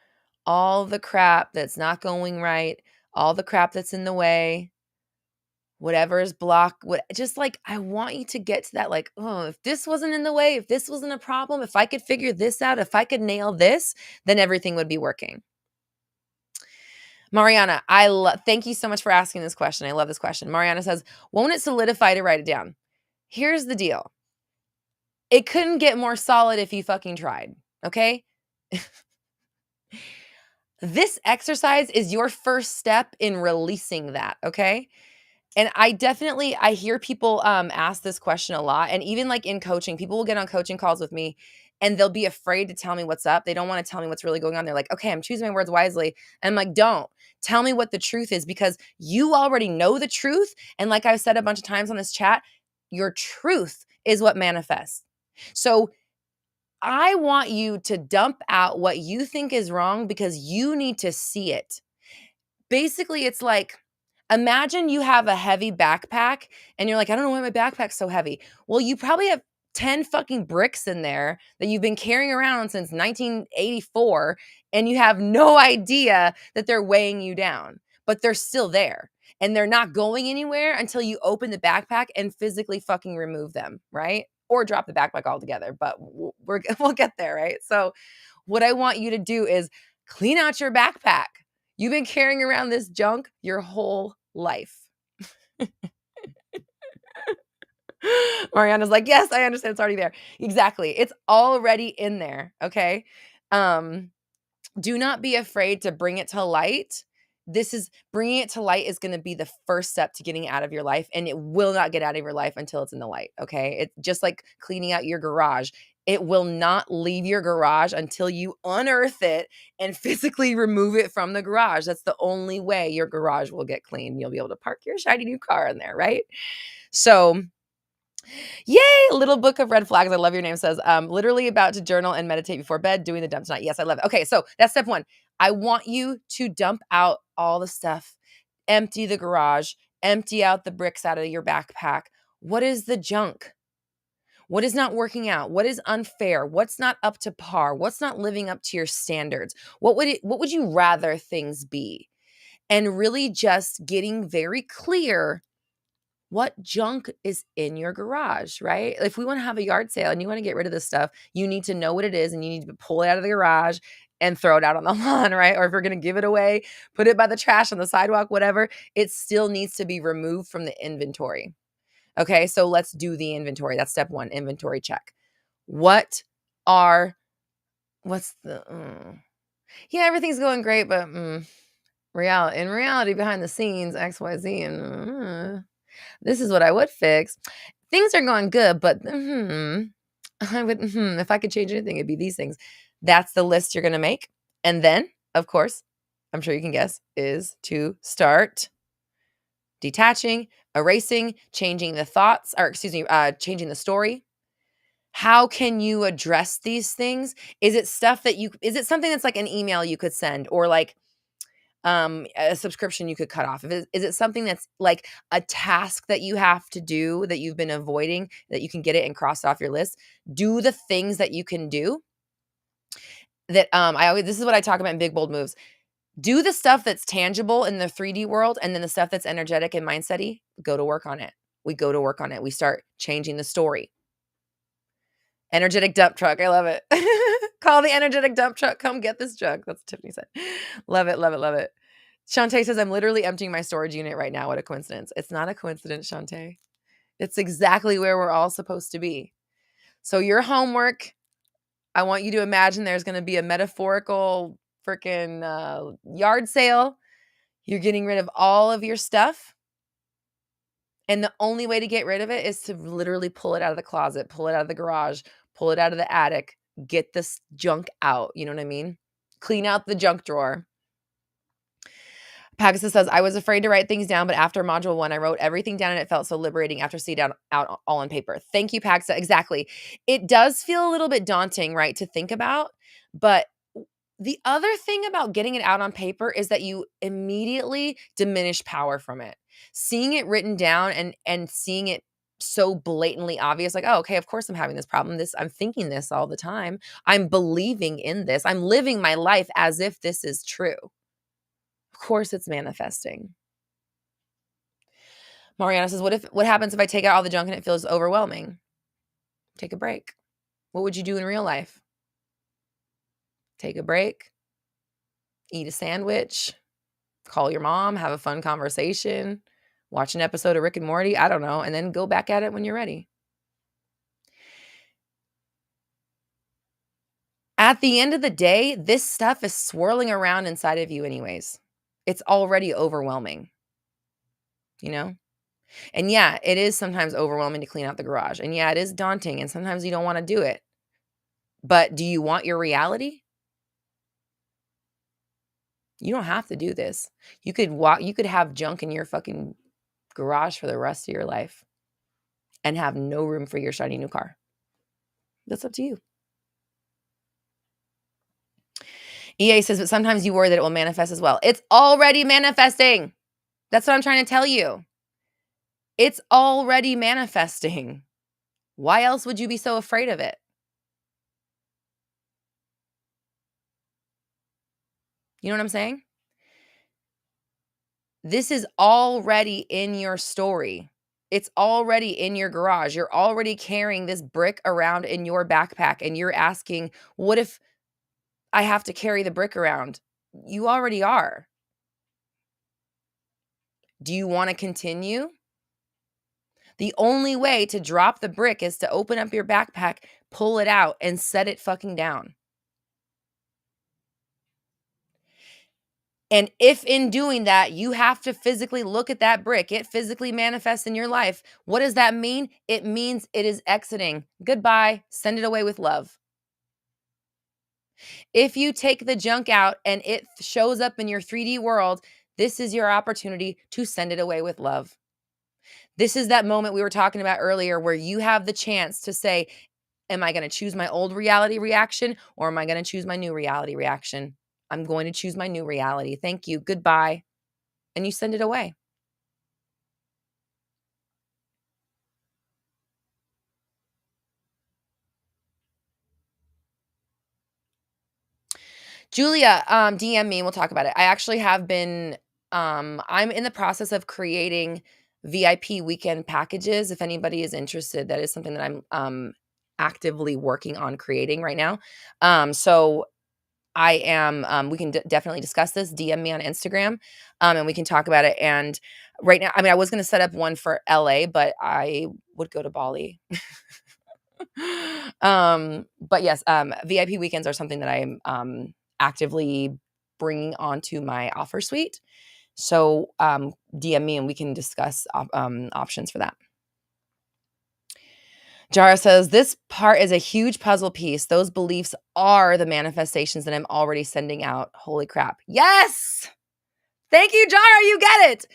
all the crap that's not going right, all the crap that's in the way, whatever is just like, I want you to get to that, like, oh, if this wasn't in the way, if this wasn't a problem, if I could figure this out, if I could nail this, then everything would be working. Mariana, thank you so much for asking this question. I love this question. Mariana says, won't it solidify to write it down? Here's the deal. It couldn't get more solid if you fucking tried, okay? This exercise is your first step in releasing that, okay? And I hear people ask this question a lot. And even like in coaching, people will get on coaching calls with me and they'll be afraid to tell me what's up. They don't want to tell me what's really going on. They're like, okay, I'm choosing my words wisely. And I'm like, don't tell me what the truth is, because you already know the truth. And like I've said a bunch of times on this chat, your truth is what manifests. So I want you to dump out what you think is wrong because you need to see it. Basically, it's like, imagine you have a heavy backpack and you're like, I don't know why my backpack's so heavy. Well, you probably have 10 fucking bricks in there that you've been carrying around since 1984, and you have no idea that they're weighing you down, but they're still there. And they're not going anywhere until you open the backpack and physically fucking remove them, right? Or drop the backpack altogether, but we'll get there, right? So what I want you to do is clean out your backpack. You've been carrying around this junk your whole life. Mariana's like, yes, I understand. It's already there. Exactly. It's already in there. Okay. Do not be afraid to bring it to light. Bringing it to light is going to be the first step to getting it out of your life, and it will not get out of your life until it's in the light. Okay. It's just like cleaning out your garage. It will not leave your garage until you unearth it and physically remove it from the garage. That's the only way your garage will get clean. You'll be able to park your shiny new car in there, right? So, yay, Little Book of Red Flags. I love your name. Says, literally about to journal and meditate before bed, doing the dump tonight. Yes, I love it. Okay, so that's step one. I want you to dump out all the stuff, empty the garage, empty out the bricks out of your backpack. What is the junk? What is not working out? What is unfair? What's not up to par? What's not living up to your standards? What would you rather things be? And really just getting very clear what junk is in your garage, right? If we want to have a yard sale and you want to get rid of this stuff, you need to know what it is and you need to pull it out of the garage and throw it out on the lawn, right? Or if you're going to give it away, put it by the trash on the sidewalk, whatever, it still needs to be removed from the inventory. Okay, so let's do the inventory. That's step one, inventory check. What's the, yeah, everything's going great, but in reality, behind the scenes, XYZ, and this is what I would fix. Things are going good, but if I could change anything, it'd be these things. That's the list you're going to make. And then, of course, I'm sure you can guess, is to start detaching, erasing, changing the thoughts, or changing the story. How can you address these things? Is it something that's like an email you could send, or like a subscription you could cut off? Is it something that's like a task that you have to do that you've been avoiding, that you can get it and cross it off your list? Do the things that you can do that this is what I talk about in Big Bold Moves. Do the stuff that's tangible in the 3D world, and then the stuff that's energetic and mindset-y, go to work on it. We go to work on it. We start changing the story. Energetic dump truck. I love it. Call the energetic dump truck. Come get this junk. That's what Tiffany said. Love it, love it, love it. Shantae says, I'm literally emptying my storage unit right now. What a coincidence. It's not a coincidence, Shantae. It's exactly where we're all supposed to be. So your homework, I want you to imagine there's going to be a metaphorical freaking yard sale. You're getting rid of all of your stuff. And the only way to get rid of it is to literally pull it out of the closet, pull it out of the garage, pull it out of the attic, get this junk out. You know what I mean? Clean out the junk drawer. Pegasus says, I was afraid to write things down, but after module 1, I wrote everything down and it felt so liberating after seeing it out all on paper. Thank you, Pegasus. Exactly. It does feel a little bit daunting, right, to think about. But the other thing about getting it out on paper is that you immediately diminish power from it. Seeing it written down and seeing it so blatantly obvious, like, oh, okay, of course I'm having this problem. I'm thinking this all the time. I'm believing in this. I'm living my life as if this is true. Of course it's manifesting. Mariana says, what happens if I take out all the junk and it feels overwhelming? Take a break. What would you do in real life? Take a break, eat a sandwich, call your mom, have a fun conversation, watch an episode of Rick and Morty, I don't know, and then go back at it when you're ready. At the end of the day, this stuff is swirling around inside of you anyways. It's already overwhelming, you know? And yeah, it is sometimes overwhelming to clean out the garage. And yeah, it is daunting, and sometimes you don't want to do it. But do you want your reality? You don't have to do this. You could have junk in your fucking garage for the rest of your life and have no room for your shiny new car. That's up to you. EA says, but sometimes you worry that it will manifest as well. It's already manifesting. That's what I'm trying to tell you. It's already manifesting. Why else would you be so afraid of it? You know what I'm saying? This is already in your story. It's already in your garage. You're already carrying this brick around in your backpack, and you're asking, what if I have to carry the brick around? You already are. Do you want to continue? The only way to drop the brick is to open up your backpack, pull it out, and set it fucking down. And if in doing that, you have to physically look at that brick, it physically manifests in your life. What does that mean? It means it is exiting. Goodbye. Send it away with love. If you take the junk out and it shows up in your 3D world, this is your opportunity to send it away with love. This is that moment we were talking about earlier where you have the chance to say, am I going to choose my old reality reaction, or am I going to choose my new reality reaction? I'm going to choose my new reality. Thank you. Goodbye. And you send it away. Julia, DM me and we'll talk about it. I actually have been, I'm in the process of creating VIP weekend packages. If anybody is interested, that is something that I'm actively working on creating right now. So I am, we can definitely discuss this. DM me on Instagram, and we can talk about it. And right now, I mean, I was going to set up one for LA, but I would go to Bali. But yes, VIP weekends are something that I'm actively bringing onto my offer suite. So DM me and we can discuss options for that. Jara says, this part is a huge puzzle piece. Those beliefs are the manifestations that I'm already sending out. Holy crap. Yes. Thank you, Jara. You get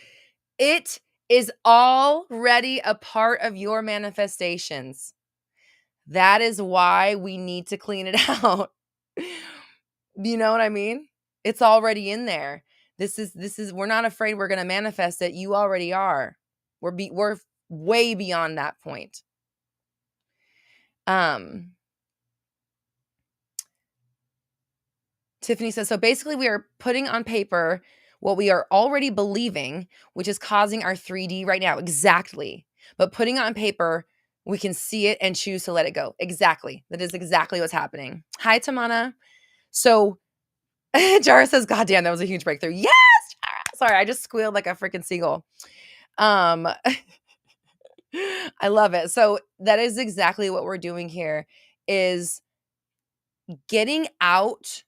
it. is already a part of your manifestations. That is why we need to clean it out. You know what I mean? It's already in there. This is we're not afraid we're going to manifest it. You already are. We're way beyond that point. Tiffany says, so basically we are putting on paper what we are already believing, which is causing our 3D right now. Exactly. But putting it on paper, we can see it and choose to let it go. Exactly. That is exactly what's happening. Hi, Tamana. So Jara says, God damn, that was a huge breakthrough. Yes, Jara. Sorry, I just squealed like a freaking seagull. I love it. So that is exactly what we're doing here is getting out,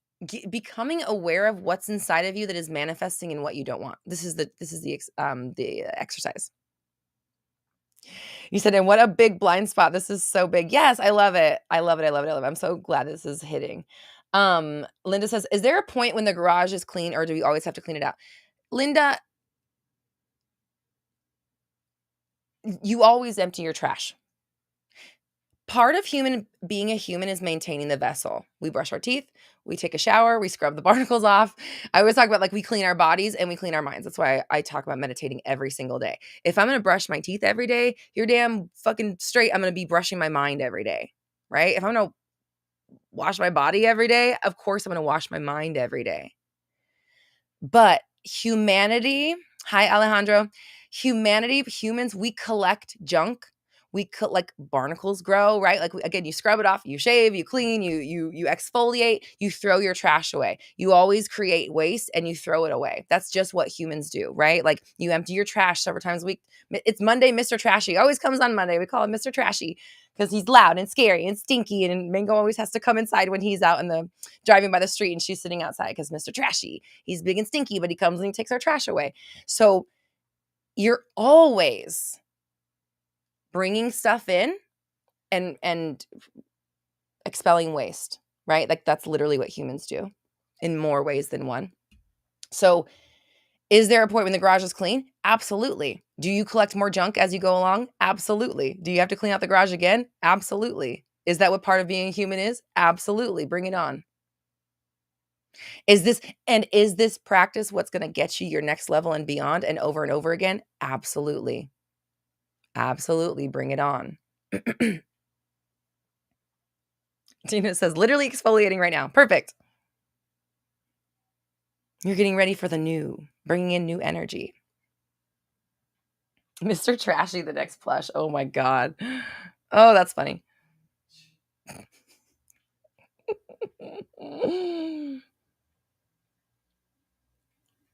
becoming aware of what's inside of you that is manifesting and what you don't want. This is the exercise. You said, and what a big blind spot. This is so big. Yes, I love it. I love it. I love it. I love it. I'm so glad this is hitting. Linda says, is there a point when the garage is clean or do we always have to clean it out? Linda, you always empty your trash. Part of being a human is maintaining the vessel. We brush our teeth, we take a shower, we scrub the barnacles off. I always talk about like we clean our bodies and we clean our minds. That's why I talk about meditating every single day. If I'm going to brush my teeth every day, you're damn fucking straight. I'm going to be brushing my mind every day, right? If I'm going to wash my body every day, of course I'm going to wash my mind every day. But humanity, hi Alejandro, humans, we collect junk. We like barnacles grow, right? Like again, you scrub it off, you shave, you clean, you exfoliate, you throw your trash away. You always create waste and you throw it away. That's just what humans do, right? Like you empty your trash several times a week. It's Monday, Mr. Trashy. Always comes on Monday. We call him Mr. Trashy because he's loud and scary and stinky. And Mango always has to come inside when he's out in the driving by the street and she's sitting outside because Mr. Trashy. He's big and stinky, but he comes and he takes our trash away. So you're always bringing stuff in and expelling waste, right? Like that's literally what humans do in more ways than one. So is there a point when the garage is clean? Absolutely. Do you collect more junk as you go along? Absolutely. Do you have to clean out the garage again? Absolutely. Is that what part of being a human is? Absolutely. Bring it on. Is this practice what's going to get you your next level and beyond and over again? Absolutely. Absolutely. Bring it on. Tina says, literally exfoliating right now. Perfect. You're getting ready for the new, bringing in new energy. Mr. Trashy, the next plush. Oh my God. Oh, that's funny.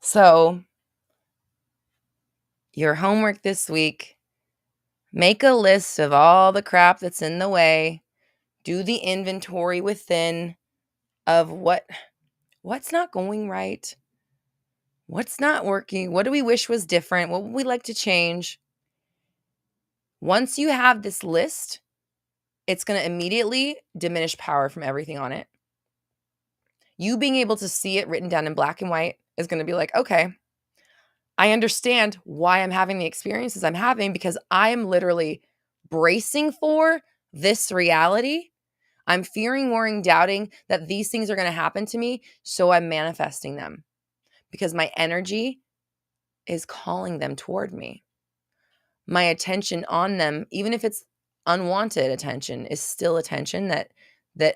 So, your homework this week, make a list of all the crap that's in the way. Do the inventory within of what's not going right. What's not working? What do we wish was different? What would we like to change? Once you have this list, it's going to immediately diminish power from everything on it. You being able to see it written down in black and white is going to be like, okay, I understand why I'm having the experiences I'm having because I am literally bracing for this reality. I'm fearing, worrying, doubting that these things are going to happen to me. So I'm manifesting them because my energy is calling them toward me. My attention on them, even if it's unwanted attention, is still attention that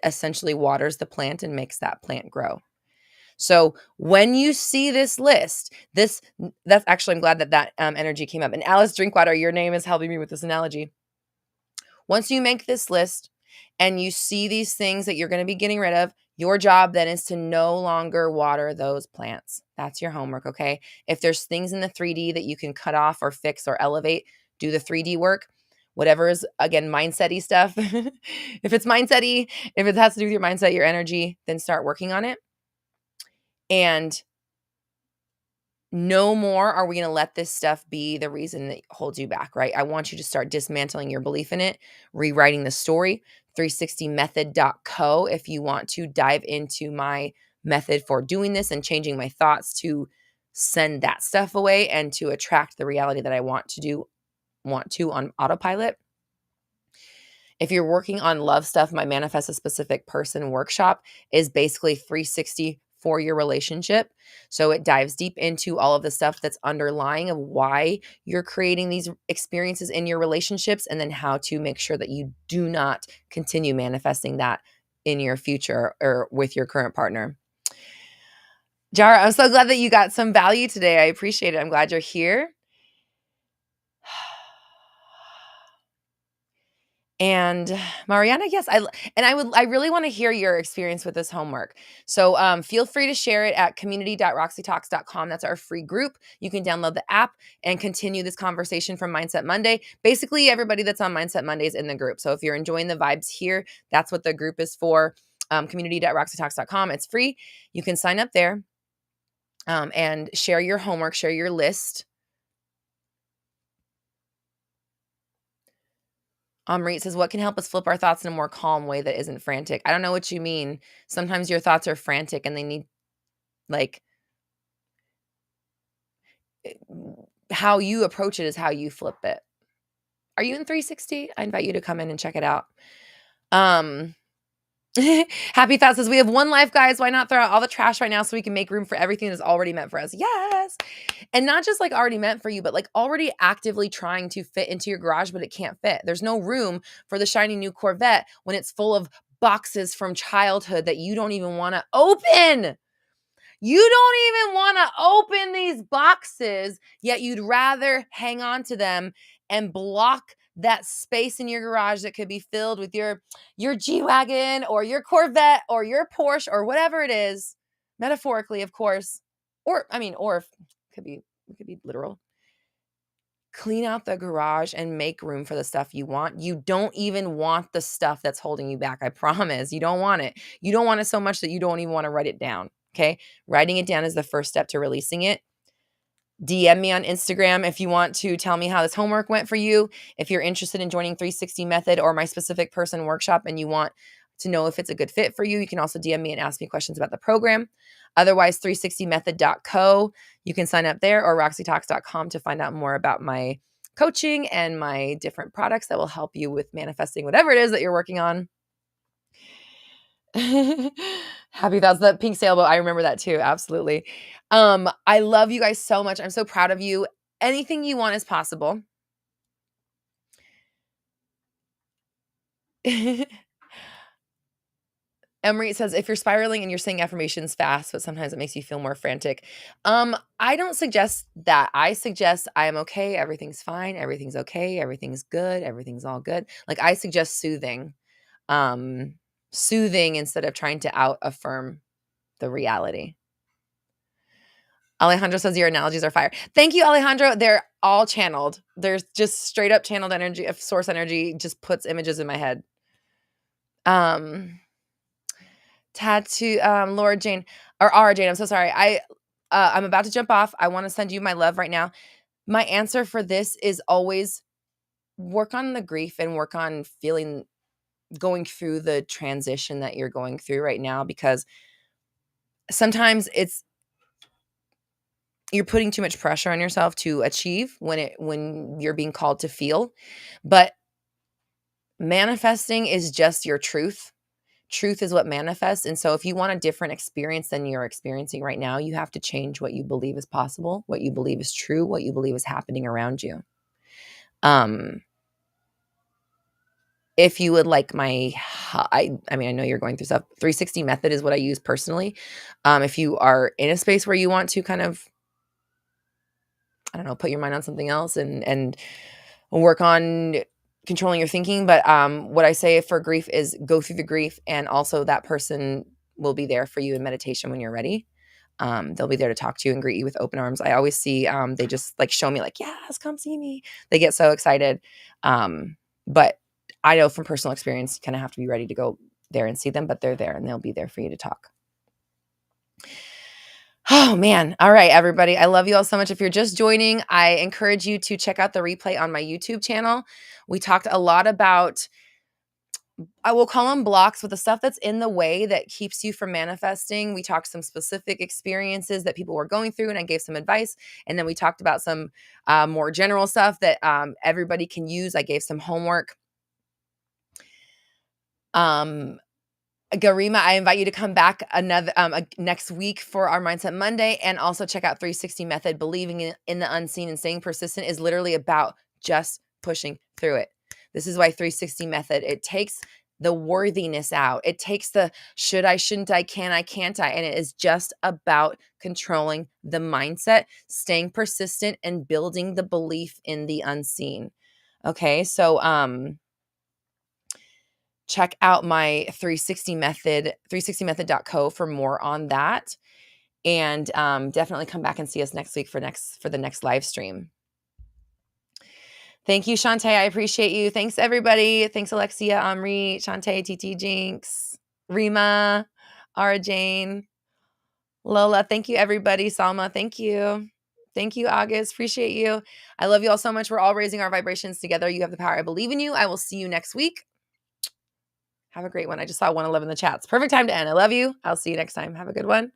essentially waters the plant and makes that plant grow. So when you see this list, that's actually, I'm glad that energy came up. And Alice Drinkwater, your name is helping me with this analogy. Once you make this list and you see these things that you're going to be getting rid of, your job then is to no longer water those plants. That's your homework, okay? If there's things in the 3D that you can cut off or fix or elevate, do the 3D work. Whatever is, again, mindset-y stuff. If it's mindset-y, if it has to do with your mindset, your energy, then start working on it. And no more are we going to let this stuff be the reason that holds you back, right? I want you to start dismantling your belief in it, rewriting the story. 360method.co if you want to dive into my method for doing this and changing my thoughts to send that stuff away and to attract the reality that I want to on autopilot. If you're working on love stuff, my Manifest a Specific Person workshop is basically 360 for your relationship. So it dives deep into all of the stuff that's underlying of why you're creating these experiences in your relationships, and then how to make sure that you do not continue manifesting that in your future or with your current partner. Jara, I'm so glad that you got some value today. I appreciate it. I'm glad you're here. And Mariana, yes, I really want to hear your experience with this homework. So feel free to share it at community.roxytalks.com. That's our free group. You can download the app and continue this conversation from Mindset Monday. Basically, everybody that's on Mindset Monday is in the group. So if you're enjoying the vibes here, that's what the group is for. Community.roxytalks.com. It's free. You can sign up there and share your homework, share your list. Reet says, what can help us flip our thoughts in a more calm way that isn't frantic? I don't know what you mean. Sometimes your thoughts are frantic and they need, like, how you approach it is how you flip it. Are you in 360? I invite you to come in and check it out. Happy Thought says, we have one life, guys. Why not throw out all the trash right now so we can make room for everything that's already meant for us? Yes. And not just like already meant for you, but like already actively trying to fit into your garage, but it can't fit. There's no room for the shiny new Corvette when it's full of boxes from childhood that you don't even want to open. You don't even want to open these boxes, yet you'd rather hang on to them and block that space in your garage that could be filled with your G-Wagon or your Corvette or your Porsche or whatever it is, metaphorically, of course. Or it could be literal. Clean out the garage and make room for the stuff you want. You don't even want the stuff that's holding you back. I promise. You don't want it. You don't want it so much that you don't even want to write it down. Okay. Writing it down is the first step to releasing it. DM me on Instagram if you want to tell me how this homework went for you. If you're interested in joining 360 Method or my Specific Person workshop and you want to know if it's a good fit for you, you can also DM me and ask me questions about the program. Otherwise, 360method.co. You can sign up there, or roxytalks.com to find out more about my coaching and my different products that will help you with manifesting whatever it is that you're working on. Happy Thoughts, that pink sailboat. I remember that too. Absolutely. I love you guys so much. I'm so proud of you. Anything you want is possible. Emery says, if you're spiraling and you're saying affirmations fast, but sometimes it makes you feel more frantic. I don't suggest that. I suggest I am okay. Everything's fine. Everything's okay. Everything's good. Everything's all good. Like, I suggest soothing. Soothing instead of trying to out affirm the reality. Alejandro says your analogies are fire. Thank you, Alejandro. They're all channeled. There's just straight up channeled energy. If source energy just puts images in my head. Tattoo, Laura Jane or Ara Jane. I'm so sorry. I'm about to jump off. I want to send you my love right now. My answer for this is always work on the grief and work on going through the transition that you're going through right now, because sometimes you're putting too much pressure on yourself to achieve when you're being called to feel. But manifesting is just your truth. Truth is what manifests. And so if you want a different experience than you're experiencing right now, you have to change what you believe is possible, what you believe is true, what you believe is happening around you. If you would like I know you're going through stuff. 360 Method is what I use personally. If you are in a space where you want to kind of, I don't know, put your mind on something else and work on controlling your thinking. But what I say for grief is go through the grief, and also that person will be there for you in meditation when you're ready. They'll be there to talk to you and greet you with open arms. I always see they just like show me like, yes, come see me. They get so excited. But I know from personal experience, you kind of have to be ready to go there and see them, but they're there and they'll be there for you to talk. Oh man. All right, everybody. I love you all so much. If you're just joining, I encourage you to check out the replay on my YouTube channel. We talked a lot about I will call them blocks with the stuff that's in the way that keeps you from manifesting. We talked some specific experiences that people were going through, and I gave some advice. And then we talked about some more general stuff that everybody can use. I gave some homework. Garima, I invite you to come back next week for our Mindset Monday, and also check out 360 Method. Believing in the unseen and staying persistent is literally about just pushing through it. This is why 360 Method, it takes the worthiness out. It takes the should I, shouldn't I, can I, can't I, and it is just about controlling the mindset, staying persistent, and building the belief in the unseen. Okay, so check out my 360 method, 360method.co for more on that. And definitely come back and see us next week for the next live stream. Thank you, Shantae. I appreciate you. Thanks, everybody. Thanks, Alexia, Amri, Shantae, TT Jinx, Rima, Ara Jane, Lola. Thank you, everybody. Salma, thank you. Thank you, August. Appreciate you. I love you all so much. We're all raising our vibrations together. You have the power. I believe in you. I will see you next week. Have a great one. I just saw 111 in the chats. Perfect time to end. I love you. I'll see you next time. Have a good one.